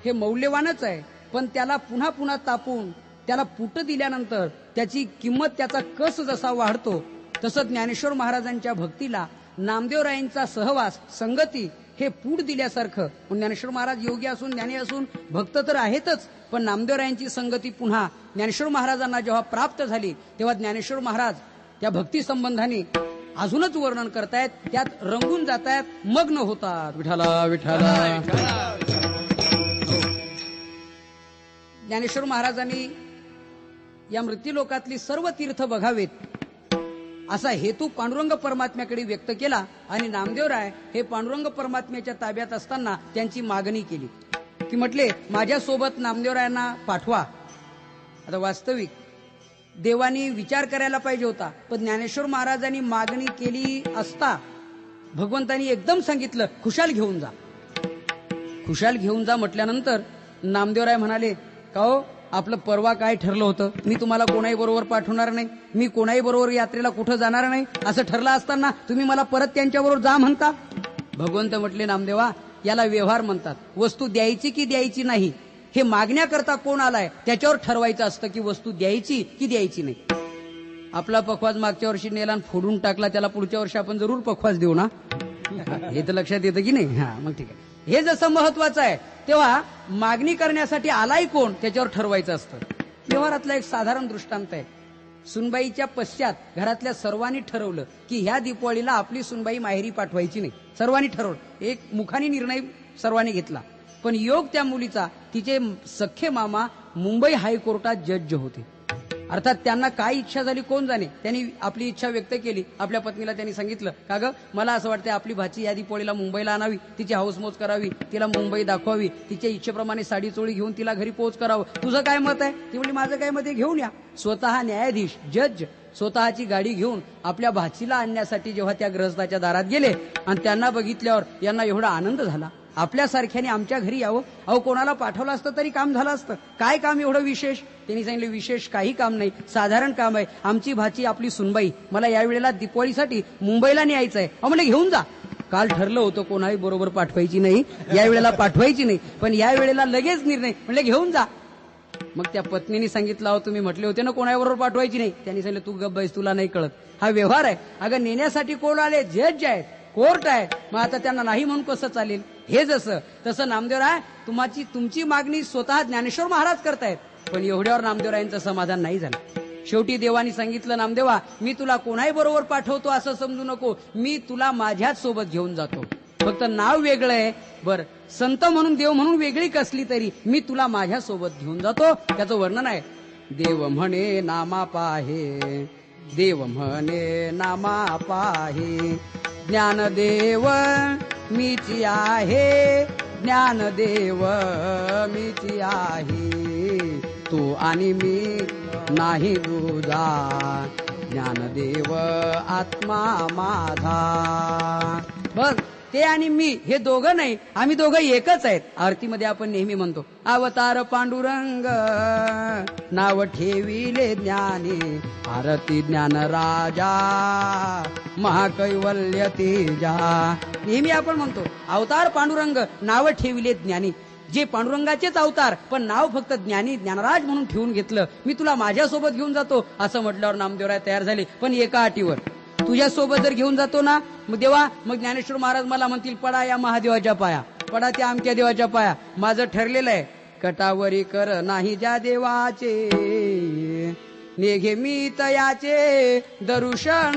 हे मौल्यवानच आहे पण त्याला पुन्हा पुन्हा तापून त्याला पुट दिल्यानंतर त्याची किंमत, त्याचा कस जसा वाढतो, तसं ज्ञानेश्वर महाराजांच्या भक्तीला नामदेवरायांचा सहवास, संगती हे पूड दिल्यासारखं. ज्ञानेश्वर महाराज योगी असून, ज्ञानी असून, भक्त तर आहेतच, पण नामदेवरायांची संगती पुन्हा ज्ञानेश्वर महाराजांना जेव्हा प्राप्त झाली तेव्हा ज्ञानेश्वर महाराज त्या भक्ती संबंधाने अजूनच वर्णन करतायत, त्यात रंगून जातायत, मग्न होतात. विठाला विठाला. ज्ञानेश्वर महाराजांनी या मृत्यूलोकातली सर्व तीर्थ बघावेत असा हेतू पांडुरंग परमात्म्याकडे व्यक्त केला आणि नामदेवराय हे पांडुरंग परमात्म्याच्या ताब्यात असताना त्यांची मागणी केली की म्हटले माझ्यासोबत नामदेवरायांना पाठवा. आता वास्तविक देवानी विचार करायला पाहिजे होता, पण ज्ञानेश्वर महाराजांनी मागणी केली असता भगवंतांनी एकदम सांगितलं खुशाल घेऊन जा. खुशाल घेऊन जा म्हटल्यानंतर नामदेवराय म्हणाले का हो, आपलं परवा काय ठरलं होतं, मी तुम्हाला कोणाही बरोबर पाठवणार नाही, मी कोणाही बरोबर यात्रेला कुठं जाणार नाही, असं ठरलं असताना तुम्ही मला परत त्यांच्याबरोबर जा म्हणता. भगवंत म्हटले नामदेवा, याला व्यवहार म्हणतात. वस्तू द्यायची की द्यायची नाही हे मागण्याकरता कोण आलाय त्याच्यावर ठरवायचं असतं की वस्तू द्यायची की द्यायची नाही. आपला पखवाज मागच्या वर्षी नेला आणि फोडून टाकला, त्याला पुढच्या वर्षी आपण जरूर पखवाज देऊ ना, हे तर लक्षात येतं की नाही. हा, मग ठीक आहे. हे जसं महत्वाचं आहे तेव्हा मागणी करण्यासाठी आलाय कोण त्याच्यावर ठरवायचं असतं. व्यवहारातला एक साधारण दृष्टांत आहे. सुनबाईच्या पश्चात घरातल्या सर्वांनी ठरवलं की ह्या दीपावलीला आपली सुनबाई माहेरी पाठवायची नाही. सर्वांनी ठरवलं, एक मुखाने निर्णय सर्वांनी घेतला. पण योग त्या मुलीचा, तिचे सख्खे मामा मुंबई हायकोर्टात जज होते. अर्थात त्यांना काय इच्छा झाली कोण जाणे, त्यांनी आपली इच्छा व्यक्त केली. आपल्या पत्नीला त्यांनी सांगितलं का ग, मला असं वाटतं आपली भाची या दीपावलीला मुंबईला आणावी, तिची हाऊसमौज करावी, तिला मुंबई दाखवावी, तिच्या इच्छेप्रमाणे साडी चोळी घेऊन तिला घरी पोहोच करावं. तुझं काय मत आहे? ती म्हणली माझं काय मत आहे, घेऊन या. स्वतः न्यायाधीश जज स्वतःची गाडी घेऊन आपल्या भाचीला आणण्यासाठी जेव्हा त्या ग्रहस्थाच्या दारात गेले आणि त्यांना बघितल्यावर यांना एवढा आनंद झाला, आपल्यासारख्याने आमच्या घरी यावं. अहो, कोणाला पाठवलं असतं तरी काम झालं असतं, काय काम एवढं विशेष? त्यांनी सांगितलं विशेष काही काम नाही, साधारण काम आहे. आमची भाची आपली सुनबाई मला यावेळेला दीपावलीसाठी मुंबईला न्यायचं आहे. अहो, म्हणजे घेऊन जा. काल ठरलं होतं कोणाही बरोबर पाठवायची नाही, यावेळेला पाठवायची नाही, पण यावेळेला लगेच निर्णय, म्हणजे घेऊन जा. मग त्या पत्नीने सांगितलं, अहो तुम्ही म्हटले होते ना कोणाबरोबर पाठवायची नाही. त्यांनी सांगितलं तू गप्प बैस, तुला नाही कळत, हा व्यवहार आहे. अगं नेण्यासाठी कोण आले? जज आहेत, कोर्ट आहे. मग आता त्यांना नाही म्हणून कसं चालेल? हे जसं तसं नामदेवराय तुमची मागणी स्वतः ज्ञानेश्वर महाराज करतायत, पण एवढ्यावर नामदेवरायांचं समाधान नाही झालं. शेवटी देवानी सांगितलं नामदेवा, मी तुला कोणाही बरोबर पाठवतो असं समजू नको, मी तुला माझ्याच सोबत घेऊन जातो. फक्त नाव वेगळं आहे, बर संत म्हणून देव म्हणून वेगळी कसली तरी मी तुला माझ्या सोबत घेऊन जातो. त्याचं वर्णन आहे. देव म्हणे नामा पाहे, देव म्हणे नामा पाहे, ज्ञानदेव मीची आहे, ज्ञानदेव मीची आहे, तू आणि मी नाही तुझा, ज्ञानदेव आत्मा माझा. बस ते आणि मी हे दोघं नाही, आम्ही दोघं एकच आहेत. आरतीमध्ये आपण नेहमी म्हणतो अवतार पांडुरंग नाव ठेविले ज्ञानी, आरती ज्ञान राजा महाकैवल्य तेजा. नेहमी आपण म्हणतो अवतार पांडुरंग नाव ठेविले ज्ञानी, जे पांडुरंगाचेच अवतार पण नाव फक्त ज्ञानी ज्ञानराज म्हणून ठेवून घेतलं. मी तुला माझ्यासोबत घेऊन जातो असं म्हटल्यावर नामदेवराय तयार झाले, पण एका अटीवर. तुझ्यासोबत जर घेऊन जातो ना मग देवा, मग ज्ञानेश्वर महाराज मला म्हणतील पडा या महादेवाच्या पाया, पडा त्या आमच्या देवाच्या पाया. माझं ठरलेलं आहे, कटावरी कर नाही ज्या देवाचे, नेघे मी तयाचे दर्शन,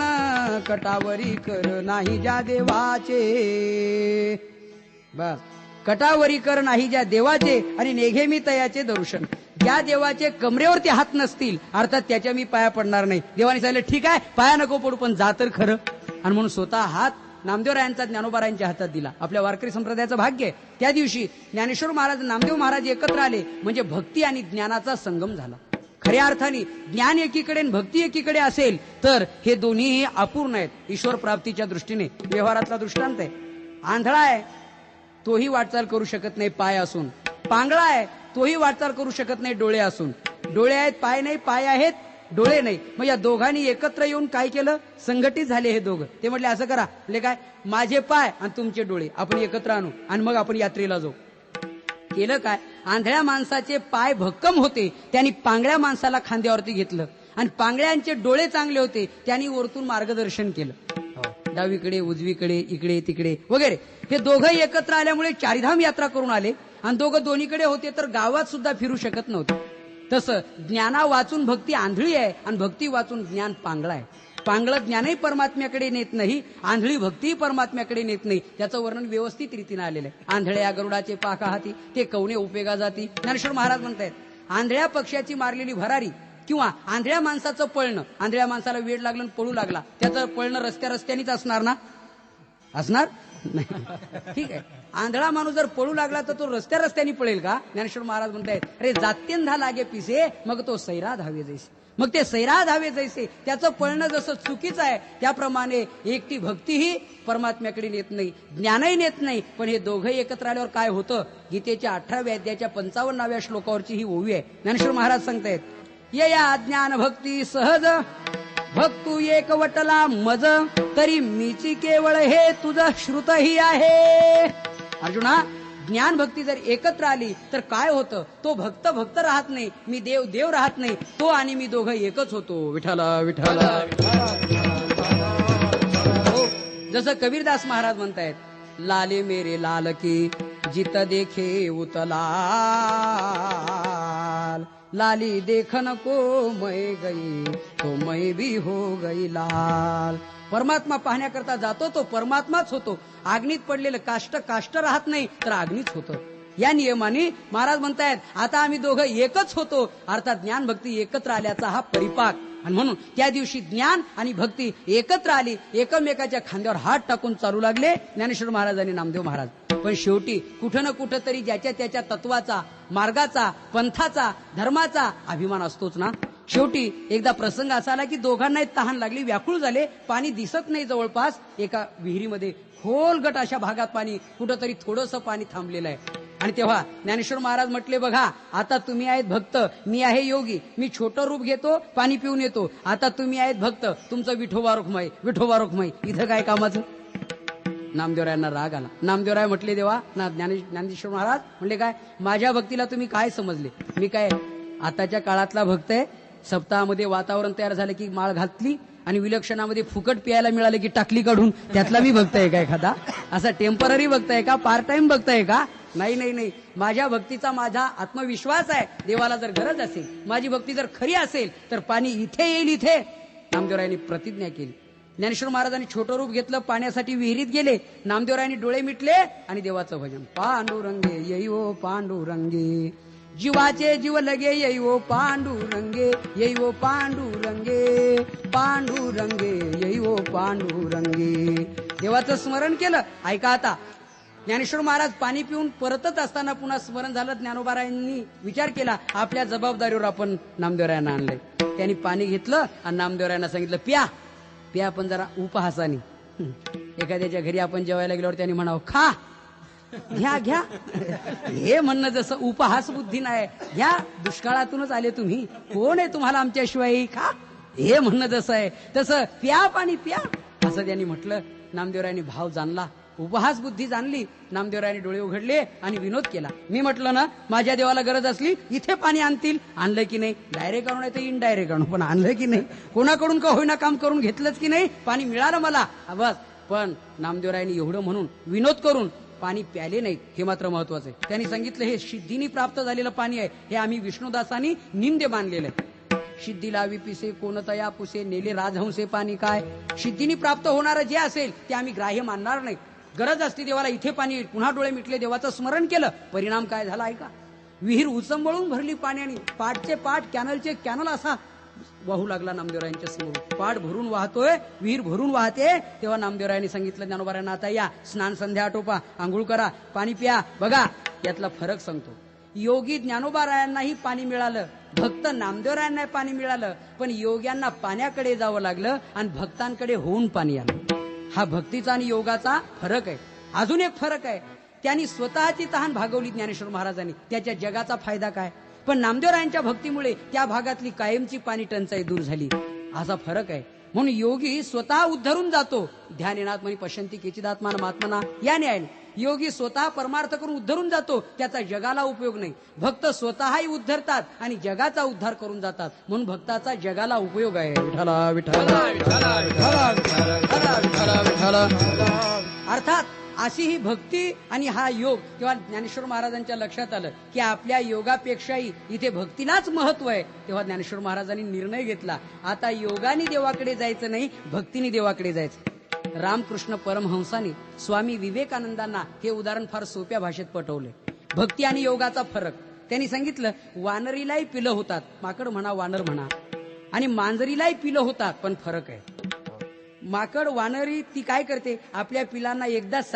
कटावरी कर नाही ज्या देवाचे. बस, कटावरी कर नाही ज्या देवाचे आणि नेघे मी तयाचे दर्शन. ज्या देवाचे कमरेवरती हात नसतील अर्थात त्याच्या मी पाया पडणार नाही. देवाने सांगितलं ठीक आहे पाया नको पडू पण जा तर खरं. आणि म्हणून स्वतः हात नामदेवरायांचा ज्ञानोबारायांच्या हातात दिला. आपल्या वारकरी संप्रदायाचं भाग्य आहे. त्या दिवशी ज्ञानेश्वर महाराज नामदेव महाराज एकत्र आले म्हणजे भक्ती आणि ज्ञानाचा संगम झाला. खऱ्या अर्थाने ज्ञान एकीकडे आणि भक्ती एकीकडे असेल तर हे दोन्ही अपूर्ण आहेत ईश्वर प्राप्तीच्या दृष्टीने. व्यवहारातला दृष्टांत आहे. आंधळा आहे तोही वाटचाल करू शकत नाही पाय असून, पांगळा आहे तोही वाटचाल करू शकत नाही डोळे असून. डोळे आहेत पाय नाही, पाय आहेत डोळे नाही. मग या दोघांनी एकत्र येऊन काय केलं? संघटित झाले हे दोघं. ते म्हटले असं करा, म्हणजे काय, माझे पाय आणि तुमचे डोळे आपण एकत्र आणू आणि मग आपण यात्रेला जाऊ. केलं काय, आंधळ्या माणसाचे पाय भक्कम होते, त्यांनी पांगळ्या माणसाला खांद्यावरती घेतलं आणि पांगळ्यांचे डोळे चांगले होते, त्यांनी वरतून मार्गदर्शन केलं. डावीकडे उजवीकडे इकडे तिकडे वगैरे. हे दोघं एकत्र आल्यामुळे चारिधाम यात्रा करून आले आणि दोघं दोन्हीकडे होते तर गावात सुद्धा फिरू शकत नव्हते. तसं ज्ञाना वाचून भक्ती आंधळी आहे आणि भक्ती वाचून ज्ञान पांगळा आहे. पांगळ ज्ञानही परमात्म्याकडे नेत नाही, आंधळी भक्ती परमात्म्याकडे नेत नाही. त्याचं वर्णन व्यवस्थित रीतीने आलेलं आहे. आंधळ्या गरुडाचे पाका हाती ते कवने उपयोगा जाती. ज्ञानेश्वर महाराज म्हणतायत, आंधळ्या पक्ष्याची मारलेली भरारी किंवा आंधळ्या माणसाचं पळणं, आंधळ्या माणसाला वेड लागलं पळू लागला, त्याचं पळणं रस्त्यानेच असणार ना? असणार नाही. ठीक आहे, आंधळा माणूस जर पळू लागला तर तो रस्त्याने पळेल का? ज्ञानेश्वर महाराज म्हणतायत, अरे जात्यंधा लागे पिसे मग तो सैरा धावे जैसे. मग ते सैरा धावे जैसे त्याचं पळणं जसं चुकीचं आहे, त्याप्रमाणे एकटी भक्तीही परमात्म्याकडे नेत नाही, ज्ञानही नेत नाही. पण हे दोघं एकत्र आल्यावर काय होतं? गीतेच्या 18व्या अध्यायाच्या 55व्या श्लोकावरची ही ओवी आहे. ज्ञानेश्वर महाराज सांगतायत, यया ज्ञान भक्ती सहज भक्तू एक वटला मज, तरी मीची केवळ हे तुझं श्रुतही आहे. अर्जुना, ज्ञान भक्ती जर एकत्र आली तर काय होतं? तो भक्त भक्त राहत नाही, मी देव देव राहत नाही, तो आणि मी दोघं एकच होतो. विठ्ठला विठ्ठला. हो, जसं कबीरदास महाराज म्हणतायत, लाले मेरे लाल की जित देखे उतलाल, लाली देखन को मैं गई तो मैं भी हो गई लाल. परमात्मा पाहण्याकरता जातो तो परमात्माच होतो. आग्नीत पडलेलं काष्ट राहत नाही तर आग्नीच होतं. या नियमाने महाराज म्हणतायत, आता आम्ही दोघं एकच होतो, अर्थात ज्ञान भक्ती एकत्र आल्याचा हा परिपाक. आणि म्हणून त्या दिवशी ज्ञान आणि भक्ती एकत्र आली, एकमेकाच्या खांद्यावर हात टाकून चालू लागले ज्ञानेश्वर महाराज आणि नामदेव महाराज. पण शेवटी कुठं ना कुठं तरी ज्याच्या त्याच्या तत्वाचा, मार्गाचा, पंथाचा, धर्माचा अभिमान असतोच ना. शेवटी एकदा प्रसंग असा आला की दोघांनाही तहान लागली, व्याकुळ झाले, पाणी दिसत नाही जवळपास. एका विहिरीमध्ये खोलगट अशा भागात पाणी, कुठंतरी थोडंसं पाणी थांबलेलं आहे. आणि तेव्हा ज्ञानेश्वर महाराज म्हटले, बघा आता तुम्ही आहेत भक्त, मी आहे योगी, मी छोटं रूप घेतो, पाणी पिऊन येतो. आता तुम्ही आहेत भक्त, तुमचं विठोबा रुक्माई, विठोबा रुक्माई, इथं काय कामाचं? नामदेवरायांना राग आला. नामदेवराय म्हटले, देवा ज्ञानेश्वर महाराज म्हणले, काय माझ्या भक्तीला तुम्ही काय समजले? मी काय आताच्या काळातला भक्त आहे? सप्ताहामध्ये वातावरण तयार झालं की माळ घातली आणि विलक्षणामध्ये फुकट प्यायला मिळालं की टाकली काढून, त्यातला मी भक्त आहे का एखादा? असा टेम्पररी भक्त आहे का? पार्ट टाइम भक्त आहे का? नाही नाही नाही. माझ्या भक्तीचा माझा आत्मविश्वास आहे, देवाला जर गरज असेल, माझी भक्ती जर खरी असेल तर पाणी इथे येईल. इथे नामदेवरायांनी प्रतिज्ञा केली. ज्ञानेश्वर महाराजांनी छोटं रूप घेतलं, पाण्यासाठी विहिरीत गेले. नामदेवरायांनी डोळे मिटले आणि देवाचं भजन, पांडुरंगे येईवो पांडुरंगे, जीवाचे जीव लगे येईवो पांडुरंगे, येईवो पांडुरंगे, पांडुरंगे येईवो पांडुरंगे. देवाचं स्मरण केलं. ऐका आता, ज्ञानेश्वर महाराज पाणी पिऊन परतच असताना पुन्हा स्मरण झालं. ज्ञानोबारायांनी विचार केला, आपल्या जबाबदारीवर आपण नामदेवरायांना आणलंय. त्यांनी पाणी घेतलं आणि नामदेवरायांना सांगितलं, प्या प्या, पण जरा उपहासाने. एखाद्याच्या घरी आपण जेवायला गेल्यावर त्यांनी म्हणावं, खा, घ्या घ्या, हे म्हणणं जसं उपहास बुद्धी नाही. घ्या, दुष्काळातूनच आले तुम्ही, कोण आहे तुम्हाला आमच्याशिवाय? खा, हे म्हणणं जसं आहे तसं प्या, पाणी प्या, असं त्यांनी म्हटलं. नामदेवरायांनी भाव जाणला, उपहास बुद्धी जाणली. नामदेवरायांनी डोळे उघडले आणि विनोद केला. मी म्हटलं ना, माझ्या देवाला गरज असली इथे पाणी आणतील. आणलं की नाही? डायरेक्ट आणू नाही तर इनडायरेक्ट आणू, पण आणलं की नाही? कोणाकडून का होईना काम करून घेतलंच की नाही? पाणी मिळालं मला, बस. पण नामदेवरायांनी एवढं म्हणून विनोद करून पाणी प्याले नाहीत, हे मात्र महत्वाचं आहे. त्यांनी सांगितलं, हे सिद्धीनी प्राप्त झालेलं पाणी आहे, हे आम्ही विष्णुदासांनी निंदे मानलेलं आहे. सिद्धीला विपिसे कोणतया पुसे, नेले राजहंसे पाणी काय. सिद्धीनी प्राप्त होणारं जे असेल ते आम्ही ग्राह्य मानणार नाही. गरज असते देवाला इथे पाणी. पुन्हा डोळे मिटले, देवाचं स्मरण केलं. परिणाम काय झाला ऐका. विहीर उचंबळून भरली पाण्याने, पाटचे पाट, कॅनलचे कॅनल असा वाहू लागला नामदेवरायांच्या समोर. पाट भरून वाहतोय, विहीर भरून वाहते. तेव्हा नामदेवरायांनी सांगितलं ज्ञानोबारायांना, आता या, स्नान संध्या आटोपा, आंघोळ करा, पाणी प्या. बघा यातला फरक सांगतो. योगी ज्ञानोबारायांनाही पाणी मिळालं, भक्त नामदेवरायांना पाणी मिळालं, पण योग्यांना पाण्याकडे जावं लागलं आणि भक्तांकडे होऊन पाणी आलं. हा भक्तीचा आणि योगाचा फरक आहे. अजून एक फरक आहे, त्यांनी स्वतःची तहान भागवली ज्ञानेश्वर महाराजांनी, त्याच्या जगाचा फायदा काय? पण नामदेवरायांच्या भक्तीमुळे त्या भागातली कायमची पाणी टंचाई दूर झाली. असा फरक आहे. म्हणून योगी स्वतः उद्धरून जातो. ध्यानेनात्मनी पश्यंती केचिदात्मान महात्मना या न्यायाने योगी स्वतः परमार्थ करून उद्धरून जातो. त्याचा जगाला उपयोग नाही. भक्त स्वतःही उद्धरतात आणि जगाचा उद्धार करून जातात. म्हणून भक्ताचा जगाला उपयोग आहे. विठ्ठला विठ्ठला विठ्ठला विठ्ठला विठ्ठला विठ्ठला. अर्थात अशी ही भक्ती आणि हा योग तेव्हा ज्ञानेश्वर महाराजांच्या लक्षात आलं की आपल्या योगापेक्षाही इथे भक्तीलाच महत्व आहे. तेव्हा ज्ञानेश्वर महाराजांनी निर्णय घेतला, आता योगाने देवाकडे जायचं नाही, भक्तीने देवाकडे जायचं. रामकृष्ण परमहंसाने स्वामी विवेकानंदांना हे उदाहरण फार सोप्या भाषेत पटवले. भक्ती आणि योगाचा फरक त्यांनी सांगितलं. वानरीलाही पिलं होतात, माकड म्हणा वानर म्हणा, आणि मांजरीलाही पिलं होतात, पण फरक आहे. माकड वानरी ती काय करते, आपल्या पिलांना एकदाच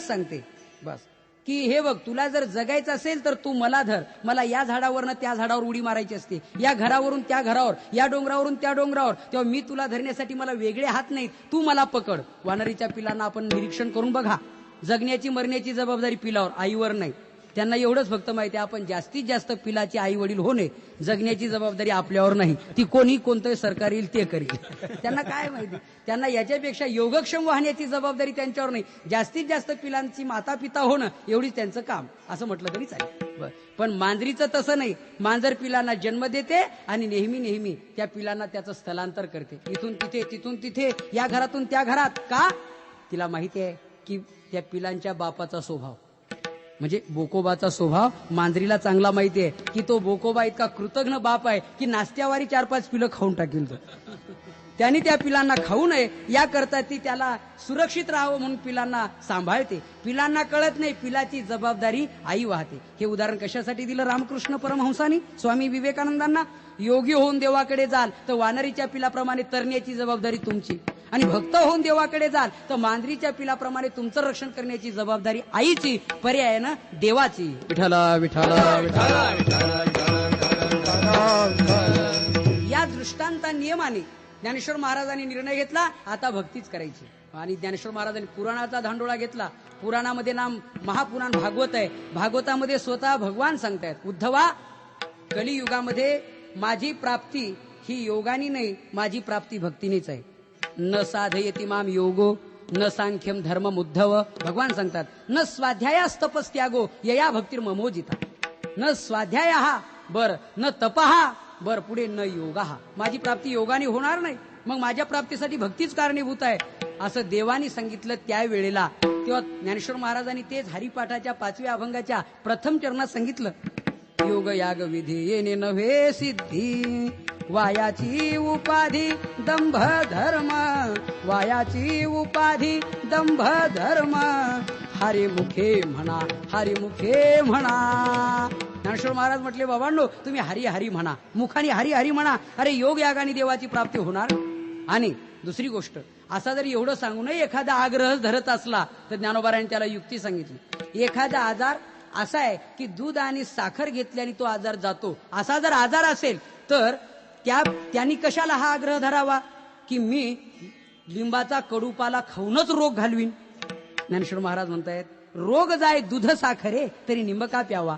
सांगते बस की हे बघ, तुला जर जगायचं असेल तर तू मला धर, मला या झाडावरनं त्या झाडावर उडी मारायची असते, या घरावरून त्या घरावर, या डोंगरावरून त्या डोंगरावर, तेव्हा मी तुला धरण्यासाठी मला वेगळे हात नाहीत, तू मला पकड. वानरीच्या पिलांना आपण निरीक्षण करून बघा, जगण्याची मरण्याची जबाबदारी पिलावर, आईवर नाही. त्यांना एवढंच फक्त माहिती आहे, आपण जास्तीत जास्त पिलाचे आई वडील होणे, जगण्याची जबाबदारी आपल्यावर नाही. ती कोणी कोणतं सरकार येईल ते करील. त्यांना काय माहिती, त्यांना याच्यापेक्षा योगक्षम वाहण्याची जबाबदारी त्यांच्यावर नाही. जास्तीत जास्त पिलांची माता पिता होणं एवढीच त्यांचं काम, असं म्हटलं तरी चालेल. पण मांजरीचं तसं नाही. मांजर पिलांना जन्म देते आणि नेहमी नेहमी त्या पिलांना त्याचं स्थलांतर करते, इथून तिथे तिथून तिथे, या घरातून त्या घरात. का? तिला माहिती आहे की त्या पिलांच्या बापाचा स्वभाव म्हणजे बोकोबाचा स्वभाव मांजरीला चांगला माहिती आहे की तो बोकोबा इतका कृतज्ञ बाप आहे की नाश्त्यावारी 4-5 पिलं खाऊन टाकेल. त्यांनी त्या पिलांना खाऊ नये याकरता ती त्याला सुरक्षित राहावं म्हणून पिलांना सांभाळते. पिलांना कळत नाही, पिलाची जबाबदारी आई वाहते. हे उदाहरण कशासाठी दिलं रामकृष्ण परमहंसानी स्वामी विवेकानंदांना? योगी होऊन देवाकडे जाल तर वानरीच्या पिलाप्रमाणे तरण्याची जबाबदारी तुमची, आणि भक्त होऊन देवाकडे जाल तर मांजरीच्या पिलाप्रमाणे तुमचं रक्षण करण्याची जबाबदारी आईची, पर्यायानं देवाची. विठ्ठला विठ्ठला विठ्ठला. या दृष्टांता नियमाने ज्ञानेश्वर महाराजांनी निर्णय घेतला, आता भक्तीच करायची. आणि ज्ञानेश्वर महाराजांनी पुराणाचा धांडोळा घेतला. पुराणामध्ये नाम महापुराण भागवत आहे. भागवतामध्ये स्वतः भगवान सांगतायत, उद्धवा, कलियुगामध्ये माझी प्राप्ती ही योगानी नाही, माझी प्राप्ती भक्तीनेच आहे. न साधयति माम योगो न सांख्यम धर्मम उद्धव. भगवान सांगतात, न स्वाध्यायास्तपस्त्यागो यया भक्तीर ममोजिता. न स्वाध्याय बर, न तपहा बर, पुढे न योगा. माझी प्राप्ती योगाने होणार नाही, मग माझ्या प्राप्तीसाठी भक्तीच कारणीभूत आहे असं देवानी सांगितलं त्यावेळेला. तेव्हा ज्ञानेश्वर महाराजांनी तेच हरिपाठाच्या 5व्या अभंगाच्या प्रथम चरणात सांगितलं, योग याग विधी येणे नव्हे सिद्धी, वायाची उपाधी दंभ धर्म, वायाची उपाधी दंभ धर्म, हरिमुखे म्हणा, हरिमुखे म्हणा. ज्ञानेश्वर महाराज म्हटले, बाबांनो तुम्ही हरी हरी म्हणा, मुखाने हरी हरी म्हणा, अरे योग यागाने देवाची प्राप्ती होणार. आणि दुसरी गोष्ट, असा जरी एवढं सांगूनही एखादा आग्रह धरत असला तर ज्ञानोबारांनी त्याला युक्ती सांगितली. एखादा आजार असा आहे की दूध आणि साखर घेतल्याने तो आजार जातो, असा जर आजार असेल तर त्यांनी कशाला हा आग्रह धरावा की मी लिंबाचा कडूपाला खाऊनच रोग घालवीन. ज्ञानेश्वर महाराज म्हणतायत, रोग जाय दूध साखरे तरी निंब का प्यावा.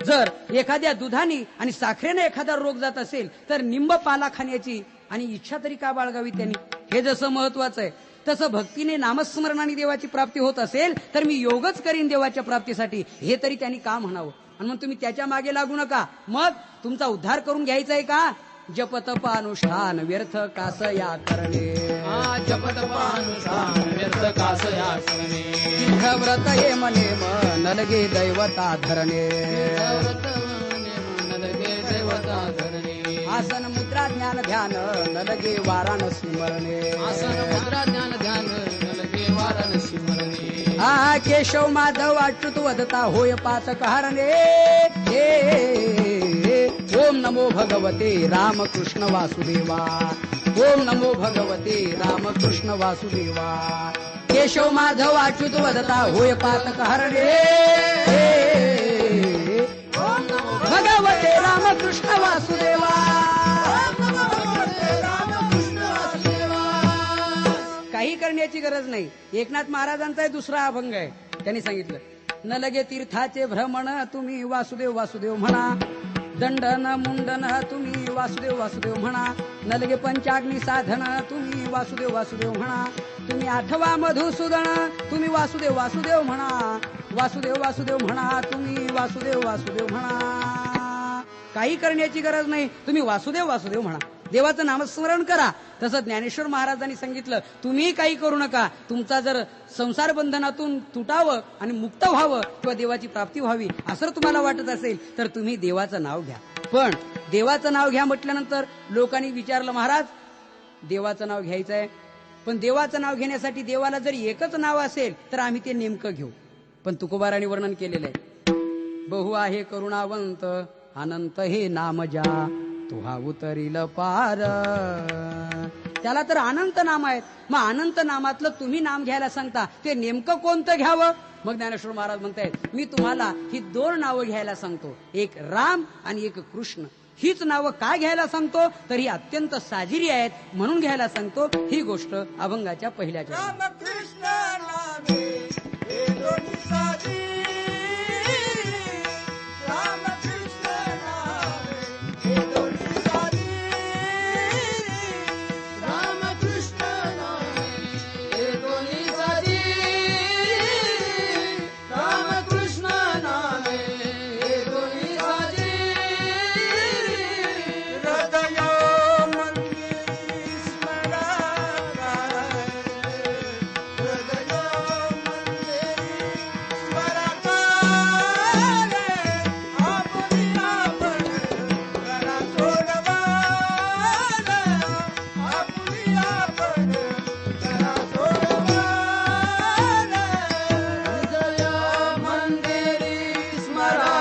जर एखाद्या दुधाने आणि साखरेने एखादा रोग जात असेल तर निंब पाला खाण्याची आणि इच्छा तरी का बाळगावी त्यांनी. हे जसं महत्वाचं आहे तसं भक्तीने नामस्मरणाने देवाची प्राप्ती होत असेल तर मी योगच करीन देवाच्या प्राप्तीसाठी, हे तरी त्यांनी का म्हणावं. आणि मग तुम्ही त्याच्या मागे लागू नका, मग तुमचा उद्धार करून घ्यायचा आहे का. जपतप अनुष्ठान व्यर्थ कास या करणे, जपतपानुष्ठान व्यर्थ कास या करणे, व्रत ये मने नलगे दैवता धरणे, देवता धरणे, आसन मुद्रा ज्ञान ध्यान नलगे वाराणसी मरणे, आसन मुद्रा ज्ञान ध्यान नलगे वाराणसी मरणे, हा केशव माधव अच्युत वदता होय पातक हरणे. ओम नमो भगवते रामकृष्ण वासुदेवा, ओम नमो भगवते रामकृष्ण वासुदेवा. केशव माधव अच्युत वदता होय पातक हरणे, भगवते रामकृष्ण वासुदेवा. काही करण्याची गरज नाही. एकनाथ महाराजांचा दुसरा अभंग आहे, त्यांनी सांगितलं, न लगे तीर्थाचे भ्रमण तुम्ही वासुदेव वासुदेव म्हणा, दंडन मुंडन तुम्ही वासुदेव वासुदेव म्हणा, नलगे पंचाग्नी साधन तुम्ही वासुदेव वासुदेव म्हणा, तुम्ही आठवा मधुसूदन तुम्ही वासुदेव वासुदेव म्हणा, वासुदेव वासुदेव म्हणा तुम्ही वासुदेव वासुदेव म्हणा. काही करण्याची गरज नाही, तुम्ही वासुदेव वासुदेव म्हणा, देवाचं नामस्मरण करा. तसं ज्ञानेश्वर महाराजांनी सांगितलं, तुम्ही काही करू नका. तुमचा जर संसार बंधनातून तुटावं आणि मुक्त व्हावं किंवा देवाची प्राप्ती व्हावी असं तुम्हाला वाटत असेल तर तुम्ही देवाचं नाव घ्या. पण देवाचं नाव घ्या म्हटल्यानंतर लोकांनी विचारलं, महाराज देवाचं नाव घ्यायचं आहे, पण देवाचं नाव घेण्यासाठी देवाला जर एकच नाव असेल तर आम्ही ते नेमकं घेऊ. पण तुकोबारांनी वर्णन केलेलं आहे, बहु आहे करुणावंत अनंत हे नाम ज्या तुहा उतरील पार. त्याला तर अनंत नाम आहेत, मग अनंत नामातलं तुम्ही नाम घ्यायला सांगता, ते नेमकं कोणतं घ्यावं? मग ज्ञानेश्वर महाराज म्हणतायत, मी तुम्हाला ही दोन नावं घ्यायला सांगतो, एक राम आणि एक कृष्ण. हीच नावं का घ्यायला सांगतो तर ही अत्यंत साजिरी आहेत म्हणून घ्यायला सांगतो. ही गोष्ट अभंगाच्या पहिल्याच्या रामकृष्ण नामे हे दोन्ही साजी, रामकृष्ण नामे हे दोन्ही साजी, रामकृष्ण नामे हे दोन्ही साजी, रामकृष्ण नामे हे दोन्ही साजी. हृदय मंदिरी स्मरा, हृदय मंदिरी स्मरा, आपली आपण करा सोडवान, आपली आपण करा सोडवान. हृदय मंदिरी स्मरा,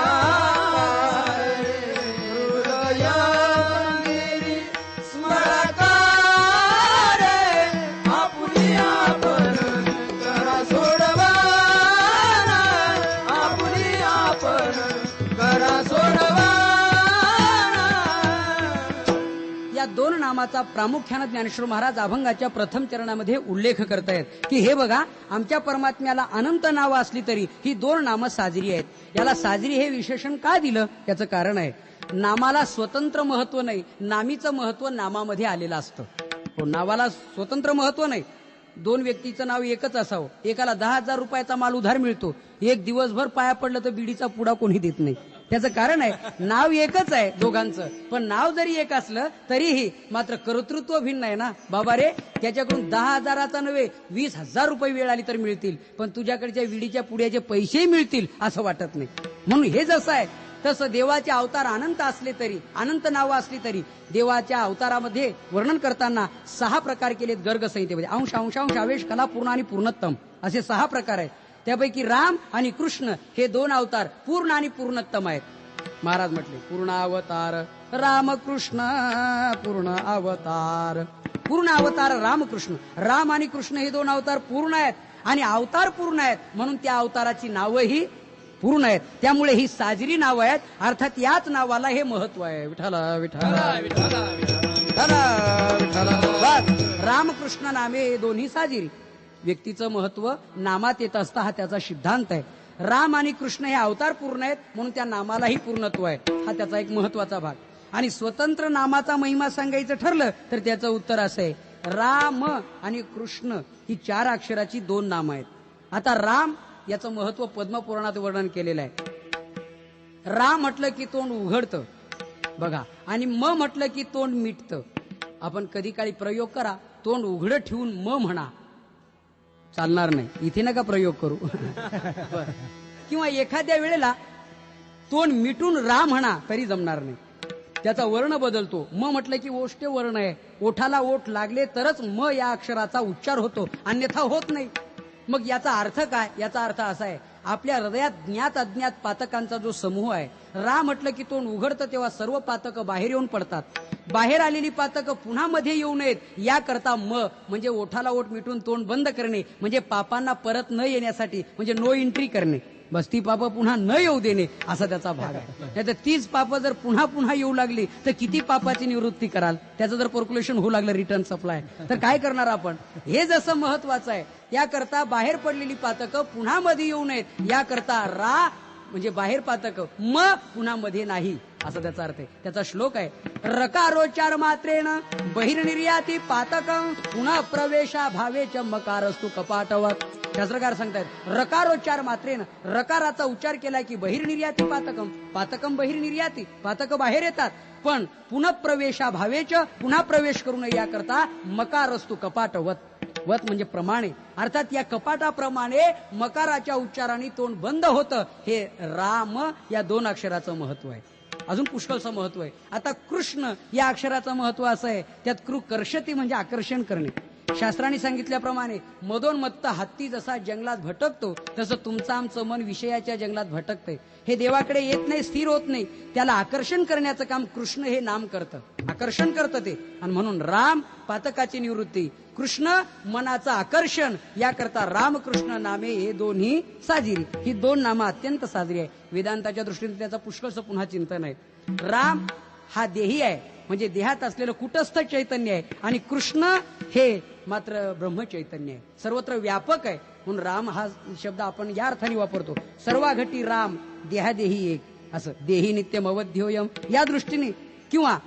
हृदय मंदिरी स्मरकार, आपुली आपण करा सोडवान, आपुली आपण करा सोडवान. या दोन नामाचा प्रामुख्यानं ज्ञानेश्वर महाराज अभंगाच्या प्रथम चरणामध्ये उल्लेख करतायत की हे बघा, आमच्या परमात्म्याला अनंत नावं असली तरी ही दोन नामं साजरी आहेत. याला साजरी हे विशेषण का दिलं याचं कारण आहे, नामाला स्वतंत्र महत्व नाही, नामीचं महत्व नामामध्ये आलेलं असतं. हो, नावाला स्वतंत्र महत्व नाही. दोन व्यक्तीचं नाव एकच असावं, एकाला 10,000 रुपयाचा माल उधार मिळतो, एक दिवसभर पाया पडलं तर बिडीचा पुडा कोणी देत नाही. त्याचं कारण आहे, नाव एकच आहे दोघांचं, पण नाव जरी एक असलं तरीही मात्र कर्तृत्व भिन्न आहे ना. बाबा रे, त्याच्याकडून 10,000चा नव्हे 20,000 रुपये वेळ आली तर मिळतील, पण तुझ्याकडच्या विडीच्या पुड्याचे पैसेही मिळतील असं वाटत नाही. म्हणून हे जसं आहे तसं देवाचे अवतार अनंत असले तरी, अनंत नावं असली तरी देवाच्या अवतारामध्ये वर्णन करताना 6 प्रकार केलेत गर्ग संहितेमध्ये. अंश अंशांश आवेश कला पूर्ण आणि पूर्णत्तम असे 6 प्रकार आहेत. त्यापैकी राम आणि कृष्ण हे 2 अवतार पूर्ण आणि पूर्णत्तम आहेत. महाराज म्हटले पूर्ण अवतार रामकृष्ण, पूर्ण अवतार. पूर्ण अवतार रामकृष्ण, राम आणि कृष्ण हे 2 अवतार पूर्ण आहेत आणि अवतार पूर्ण आहेत म्हणून त्या अवताराची नावंही पूर्ण आहेत. त्यामुळे ही साजरी नावं आहेत, अर्थात याच नावाला हे महत्व आहे. विठ्ठला विठ्ठला विठ्ठला विठ्ठला. बस, रामकृष्ण नामे हे दोन्ही साजिरी. व्यक्तीचं महत्व नामात येत असतं, हा त्याचा सिद्धांत आहे. राम आणि कृष्ण हे अवतार पूर्ण आहेत म्हणून त्या नामालाही पूर्णत्व आहे, हा त्याचा एक महत्वाचा भाग. आणि स्वतंत्र नामाचा महिमा सांगायचं ठरलं तर त्याचं उत्तर असं आहे, राम आणि कृष्ण ही 4 अक्षराची 2 नामं आहेत. आता राम याचं महत्व पद्मपुराणात वर्णन केलेलं आहे. राम म्हटलं की तोंड उघडतं बघा, आणि म म्हटलं की तोंड मिटतं. आपण कधी काळी प्रयोग करा, तोंड उघडं ठेवून म म्हणा, चालणार नाही. इथे नका प्रयोग करू. किंवा एखाद्या वेळेला तोंड मिटून रा म्हणा तरी जमणार नाही, त्याचा वर्ण बदलतो. म म्हटलं की ओष्ठे वर्ण आहे, ओठाला ओठ लागले तरच म या अक्षराचा उच्चार होतो, अन्यथा होत नाही. मग याचा अर्थ काय? याचा अर्थ असा आहे, आपल्या हृदयात ज्ञात अज्ञात पातकांचा जो समूह आहे, रा म्हटलं की तोंड उघडतं तेव्हा सर्व पातकं बाहेर येऊन पडतात. बाहेर आलेली पातकं पुन्हा मध्ये येऊ नयेत याकरता म म्हणजे ओठाला ओठ मिटून तोंड बंद करणे, म्हणजे पापांना परत न येण्यासाठी, म्हणजे नो एंट्री करणे. बस ती पापं पुन्हा न येऊ देणे असा त्याचा भाग आहे. नाहीतर तीच पापं जर पुन्हा पुन्हा येऊ लागली तर किती पापाची निवृत्ती कराल? त्याचं जर पर्क्युलेशन होऊ लागलं रिटर्न सप्लाय तर काय करणार आपण? हे जसं महत्वाचं आहे याकरता बाहेर पडलेली पातकं पुन्हा मध्ये येऊ नयेत याकरता रा म्हणजे बाहेर पातकं, म पुन्हा मध्ये नाही असा त्याचा अर्थ आहे. त्याचा श्लोक आहे, रकारोच्चार मात्रेण बहिर्निर्याती पातकं पुन्हा प्रवेशा भावेच मकारस्तु कपाटवत. शास्त्रकार सांगतायत रकारोच्चार मात्रेन, रकाराचा उच्चार केला की बहिर्निर्याती पातकं, पातकं बहिर्निर्याती, पातक बाहेर येतात, पण पुन्हा प्रवेशा भावेच, पुन्हा प्रवेश करू नये याकरता मकारस्तु कपाटवत. वत म्हणजे प्रमाणे, अर्थात या कपाटाप्रमाणे मकाराच्या उच्चाराने तोंड बंद होतं. हे राम या 2 अक्षराचं महत्व आहे. अजून पुष्कळचं महत्व आहे. आता कृष्ण या अक्षराचं महत्व असं आहे, त्यात कृ कर्षती म्हणजे आकर्षण करणे. शास्त्राने सांगितल्याप्रमाणे मदोन्मत्त हत्ती जसा जंगलात भटकतो तसं तुमचं आमचं मन विषयाच्या जंगलात भटकतंय. हे देवाकडे येत नाही, स्थिर होत नाही. त्याला आकर्षण करण्याचं काम कृष्ण हे नाम करतं, आकर्षण करतं ते. आणि म्हणून राम पातकाची निवृत्ती, कृष्ण मनाचं आकर्षण, याकरता रामकृष्ण नामे हे दोन्ही साजिरी. ही 2 नामं अत्यंत साजरी आहे. वेदांताच्या दृष्टीने त्याचा पुष्कळचं पुन्हा चिंतन आहे. राम हा देही आहे, म्हणजे देहात असलेलं कुटस्थ चैतन्य आहे, आणि कृष्ण हे मात्र ब्रह्मचैतन्य आहे, सर्वत्र व्यापक आहे. म्हणून राम हा शब्द आपण या अर्थाने वापरतो, सर्वाघटी राम देहादेही एक, असं देही नित्यम अवध्योयम या दृष्टीने. किंवा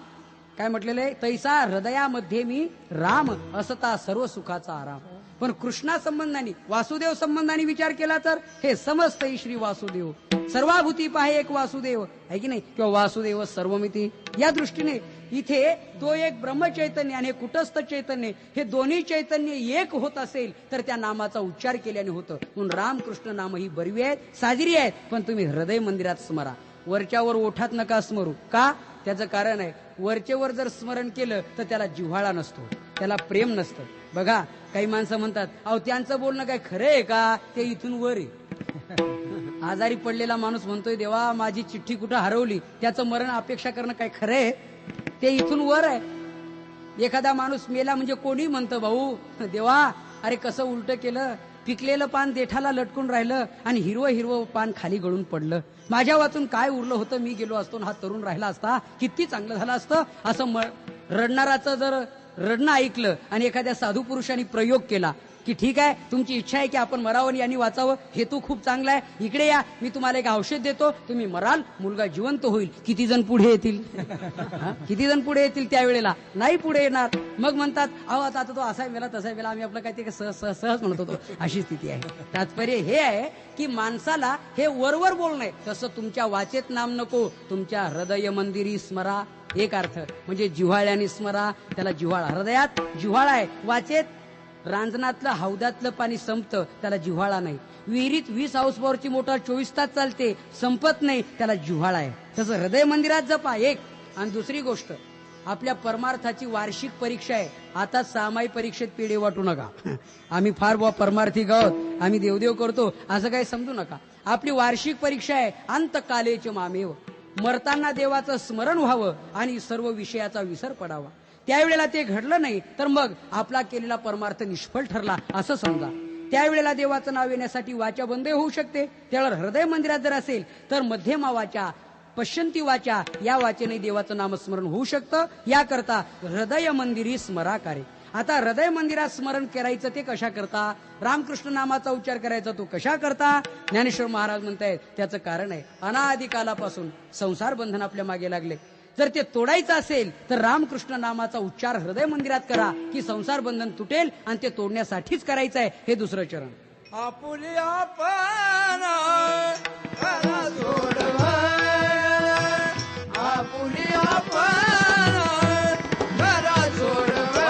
काय म्हटलेलं आहे, तैसा हृदयामध्ये मी राम असता सर्व सुखाचा आराम. पण कृष्णा संबंधाने, वासुदेव संबंधाने विचार केला तर हे समस्त श्री वासुदेव, सर्वाभूती पाहे एक वासुदेव आहे की नाही, किंवा वासुदेव सर्वमिती. या दृष्टीने इथे तो एक ब्रह्मचैतन्य आणि कुटस्थ चैतन्य, हे दोन्ही चैतन्य एक होत असेल तर त्या नामाचा उच्चार केल्याने होतं. म्हणून रामकृष्ण नाम ही बरवी आहेत, साजरी आहेत, पण तुम्ही हृदय मंदिरात स्मरा, वरच्यावर ओठात नका स्मरू. का? त्याचं कारण आहे, वरचेवर जर स्मरण केलं तर त्याला जिव्हाळा नसतो, त्याला प्रेम नसतं. बघा काही माणसं म्हणतात, अहो त्यांचं बोलणं काय खरं आहे का, ते इथून वर आहे. आजारी पडलेला माणूस म्हणतोय, देवा माझी चिठ्ठी कुठं हरवली, त्याचं मरण अपेक्षा करणं काय खरं आहे, ते इथून वर आहे. एखादा माणूस मेला म्हणजे कोणी म्हणतं, भाऊ देवा अरे कसं उलट केलं, पिकलेलं पान देठाला लटकून राहिलं आणि हिरवं हिरवं पान खाली गळून पडलं, माझ्या वाचून काय उरलं होतं, मी गेलो असतो हा तरुण राहिला असता किती चांगलं झालं असतं. असं रडणाराचं जर रडणं ऐकलं आणि एखाद्या साधू पुरुषांनी प्रयोग केला की ठीक आहे तुमची इच्छा आहे की आपण मरावं यांनी वाचावं, हेतू खूप चांगला आहे, इकडे या मी तुम्हाला एक औषध देतो, तुम्ही मराल, मुलगा जिवंत होईल. किती जण पुढे येतील? किती जण पुढे येतील? त्यावेळेला नाही पुढे येणार. मग म्हणतात, अहो आता तो असा वेळा तसा वेळा, आम्ही आपलं काय ते सहज म्हणत होतो, अशी स्थिती आहे. तात्पर्य हे आहे की माणसाला हे वरवर बोलणं आहे, तसं तुमच्या वाचेत नाम नको, तुमच्या हृदय मंदिरी स्मरा. एक अर्थ म्हणजे जिव्हाळ्याने स्मरा, त्याला जिव्हाळा, हृदयात जिव्हाळा आहे. वाचेत रांजणातलं हौदातलं पाणी संपतं, त्याला जिव्हाळा नाही. विहिरीत 20 हाऊस पॉवरची मोटर 24 तास चालते, संपत नाही, त्याला जिव्हाळा आहे. तसं हृदय मंदिरात जपा. एक. आणि दुसरी गोष्ट, आपल्या परमार्थाची वार्षिक परीक्षा आहे. आता सामायिक परीक्षेत पेढे वाटू नका, आम्ही फार परमार्थी आहोत, आम्ही देवदेव करतो असं काही समजू नका. आपली वार्षिक परीक्षा आहे, अंतकालेच मामेव, मरताना देवाचं स्मरण व्हावं आणि सर्व विषयाचा विसर पडावा. त्यावेळेला ते घडलं नाही तर मग आपला केलेला परमार्थ निष्फळ ठरला असं समजा. त्यावेळेला देवाचं नाव येण्यासाठी वाचा बंद होऊ शकते. त्यावेळेला हृदय मंदिरात जर असेल तर मध्यमा वाचा, पश्यंती वाचा या वाचेने देवाचं नामस्मरण होऊ शकतं. याकरता हृदय मंदिरी स्मराकारे. आता हृदय मंदिरात स्मरण करायचं ते कशा करता, रामकृष्ण नामाचा उच्चार करायचा तो कशा करता, ज्ञानेश्वर महाराज म्हणतायत त्याचं कारण आहे, अनादी कालापासून संसार बंधन आपल्या मागे लागले. जर ते तोडायचं असेल तर रामकृष्ण नामाचा उच्चार हृदय मंदिरात करा की संसार बंधन तुटेल, आणि ते तोडण्यासाठीच करायचं आहे. हे दुसरं चरण. आपुली आपण करा सोडवा, आपुली आपण करा सोडवा,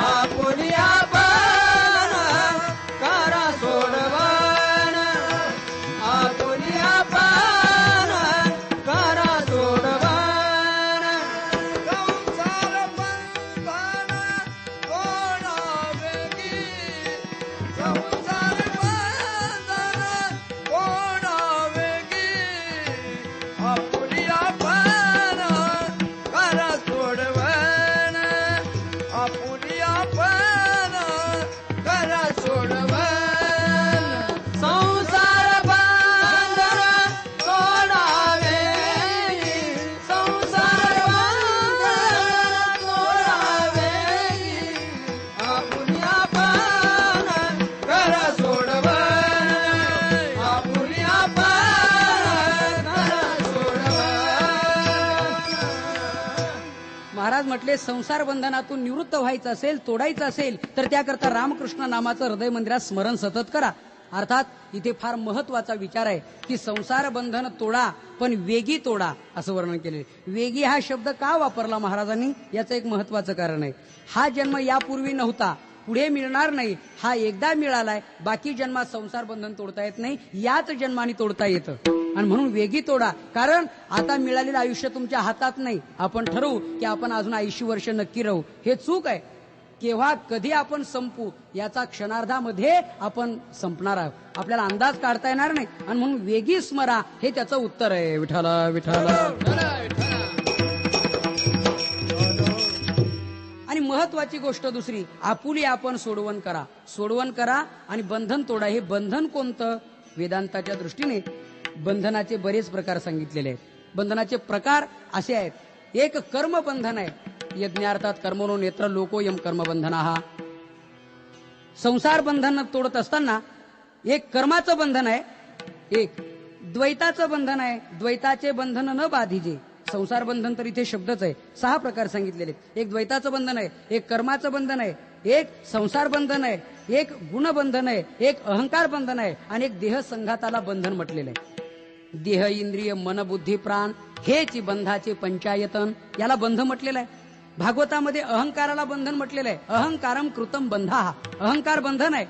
आपुली आपण करा सोडवा, आपुली आपण करा सोडवा, संसार बंधन कोणावेगी, संसार बंधन कोणावेगी, आपुली आपण करा सोडवन, आपुली आपण करा सोडवन, संसार बंधन कोणावेगी, संसार बंधन कोणावेगी, आपुली आपण करा म्हटले संसार बंधनातून निवृत्त व्हायचं असेल, तोडायचं असेल तर त्याकरता रामकृष्ण नामाचं हृदय मंदिरात स्मरण सतत करा. अर्थात इथे फार महत्वाचा विचार आहे की संसार बंधन तोडा पण वेगी तोडा असं वर्णन केले. वेगी हा शब्द का वापरला महाराजांनी याचं एक महत्वाचं कारण आहे. हा जन्म यापूर्वी नव्हता, पुढे मिळणार नाही, हा एकदा मिळालाय. बाकी जन्मात संसार बंधन तोडता येत नाही, याच जन्माने तोडता येतं. आणि म्हणून वेगी तोडा. कारण आता मिळालेलं आयुष्य तुमच्या हातात नाही. आपण ठरवू की आपण अजून 80 वर्ष नक्की राहू, हे चूक आहे. केव्हा कधी आपण संपू याचा क्षणार्धामध्ये आपण संपणार आहोत, आपल्याला अंदाज काढता येणार नाही. आणि म्हणून वेगी स्मरा हे त्याचं उत्तर आहे. विठाला विठाला. आणि महत्वाची गोष्ट दुसरी, आपुली आपण सोडवण करा. सोडवण करा आणि बंधन तोडा. हे बंधन कोणतं? वेदांताच्या दृष्टीने बंधनाचे बरेच प्रकार सांगितलेले आहेत. बंधनाचे प्रकार असे आहेत. एक कर्मबंधन आहे. यज्ञार्थात कर्मणो नेत्र लोको यम कर्मबंधन हा. संसार बंधन तोडत असताना एक कर्माचं बंधन आहे, एक द्वैताचं बंधन आहे. द्वैताचे बंधन न बाधिजे. संसार बंधन तर इथे शब्दच आहे. 6 प्रकार सांगितलेले. एक द्वैताचं बंधन आहे, एक कर्माचं बंधन आहे, एक संसार बंधन आहे, एक गुणबंधन आहे, एक अहंकार बंधन आहे आणि एक देह संघाताला बंधन म्हटलेलं आहे. देह इंद्रिय मन बुद्धी प्राण हेच बंधाचे पंचायतन, याला बंध म्हटलेलं आहे. भागवतामध्ये अहंकाराला बंधन म्हटलेलं आहे. अहंकारम कृतम बंधा. अहंकार बंधन आहे.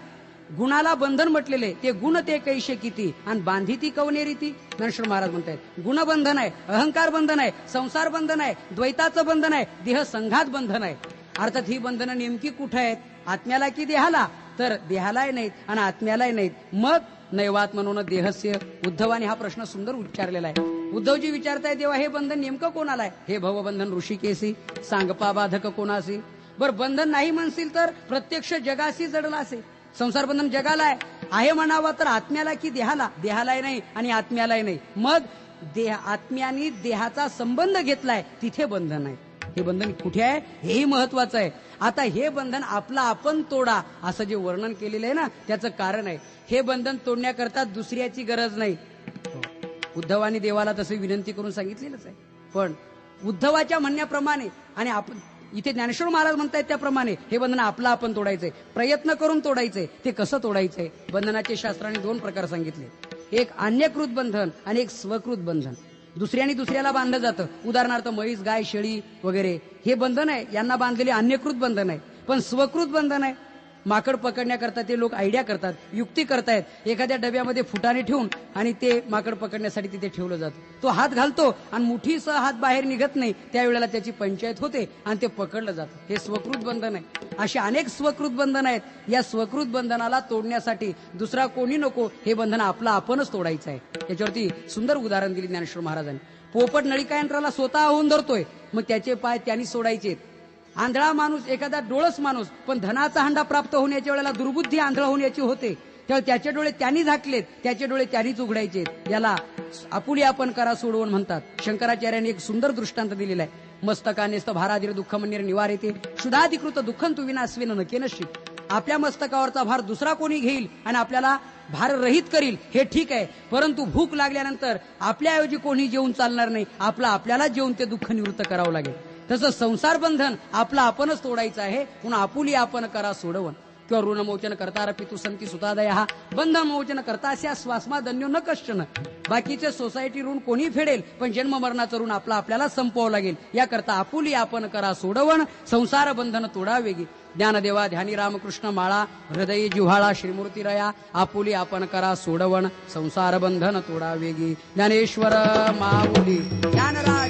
गुणाला बंधन म्हटलेले, ते गुण ते कैसे किती आणि बांधिती कवने रीती. ज्ञानेश्वर महाराज म्हणतात गुणबंधन आहे, अहंकार बंधन आहे, संसार बंधन आहे, द्वैताचं बंधन आहे, देह संघात बंधन आहे. अर्थात ही बंधनं नेमकी कुठे आहेत? आत्म्याला की देहाला? तर देहालाही नाहीत आणि आत्म्यालाही नाहीत. मग नैवात म्हणून देहस्य. उद्धवाने हा प्रश्न सुंदर उच्चारलेला आहे. उद्धवजी विचारताय तेव्हा हे बंधन नेमकं कोणाला आहे? हे भवबंधन ऋषिकेसी सांगपा बाधक कोणासी. बरं बंधन नाही म्हणशील तर प्रत्यक्ष जगाशी जडला असेल. संसार बंधन जगाला आहे म्हणावा तर आत्म्याला की देहाला? देहालाही नाही आणि आत्म्यालाही नाही. मग आत्म्याने देहाचा संबंध घेतलाय तिथे बंधन आहे. हे बंधन कुठे आहे हेही महत्वाचं आहे. आता हे बंधन आपला आपण तोडा असं जे वर्णन केलेलं आहे ना, त्याचं कारण आहे हे बंधन तोडण्याकरता दुसऱ्याची गरज नाही. उद्धवानी देवाला तसे विनंती करून सांगितलेलंच आहे. पण उद्धवाच्या म्हणण्याप्रमाणे आणि आपण इथे ज्ञानेश्वर महाराज म्हणतायत त्याप्रमाणे हे बंधन आपला आपण तोडायचंय, प्रयत्न करून तोडायचंय. ते कसं तोडायचंय? बंधनाचे शास्त्राने 2 प्रकार सांगितले. एक अन्यकृत बंधन आणि एक स्वकृत बंधन. दुसऱ्याने दुसऱ्याला बांधलं जातं. उदाहरणार्थ म्हैस गाय शेळी वगैरे हे बंधन आहे, यांना बांधलेले अन्यकृत बंधन आहे. पण स्वकृत बंधन आहे. माकड पकडण्याकरता ते लोक आयडिया करतात, युक्ती करतायत. एखाद्या डब्यामध्ये फुटाणे ठेवून आणि ते माकड पकडण्यासाठी तिथे ठेवलं जातं. तो हात घालतो आणि मुठीसह हात बाहेर निघत नाही, त्यावेळेला त्याची पंचायत होते आणि ते पकडलं जातं. हे स्वकृत बंधन आहे. असे अनेक स्वकृत बंधन आहेत. या स्वकृत बंधनाला तोडण्यासाठी दुसरा कोणी नको, हे बंधन आपलं आपणच तोडायचं आहे. याच्यावरती सुंदर उदाहरण दिली ज्ञानेश्वर महाराजांनी. पोपट नळिका यंत्राला स्वतः होऊन धरतोय, मग त्याचे पाय त्यांनी सोडायचे. आंधळा माणूस, एखादा डोळस माणूस, पण धनाचा हंडा प्राप्त होण्याच्या वेळेला दुर्बुद्धी आंधळा होण्याची होते, त्यावेळी त्याचे डोळे त्यांनी झाकलेत, त्याचे डोळे त्यांनीच उघडायचे. याला आपुली आपण करा सोडवून म्हणतात. शंकराचार्यांनी एक सुंदर दृष्टांत दिलेला आहे. मस्तकानेस्त भाराधीर दुःख मंदिर निवार येते शुद्धाधिकृत दुःखं तू विनास्वेन नकेनशी. आपल्या मस्तकावरचा भार दुसरा कोणी घेईल आणि आपल्याला भार रहित करील हे ठीक आहे, परंतु भूक लागल्यानंतर आपल्याऐवजी कोणी जेवून चालणार नाही. आपल्याला जेवून ते दुःख निवृत्त करावं लागेल. तसं संसार बंधन आपलं आपणच तोडायचं आहे. म्हणून आपुली आपण करा सोडवण. किंवा ऋणमोचन करता पितू संती सुतादय हा बंधन मोचन करता अशा स्वास्मादन्यो न कष्टन. बाकीचे सोसायटी ऋण कोणी फेडेल, पण जन्म मरणाचं ऋण आपल्याला संपवावं लागेल. याकरता आपुली आपण करा सोडवण, संसार बंधन तोडावेगी. ज्ञानदेवा ध्यानी रामकृष्ण माळा हृदय जिव्हाळा श्रीमूर्ती रया. आपुली आपण करा सोडवण, संसार बंधन तोडावेगी. ज्ञानेश्वर माऊली ज्ञानरा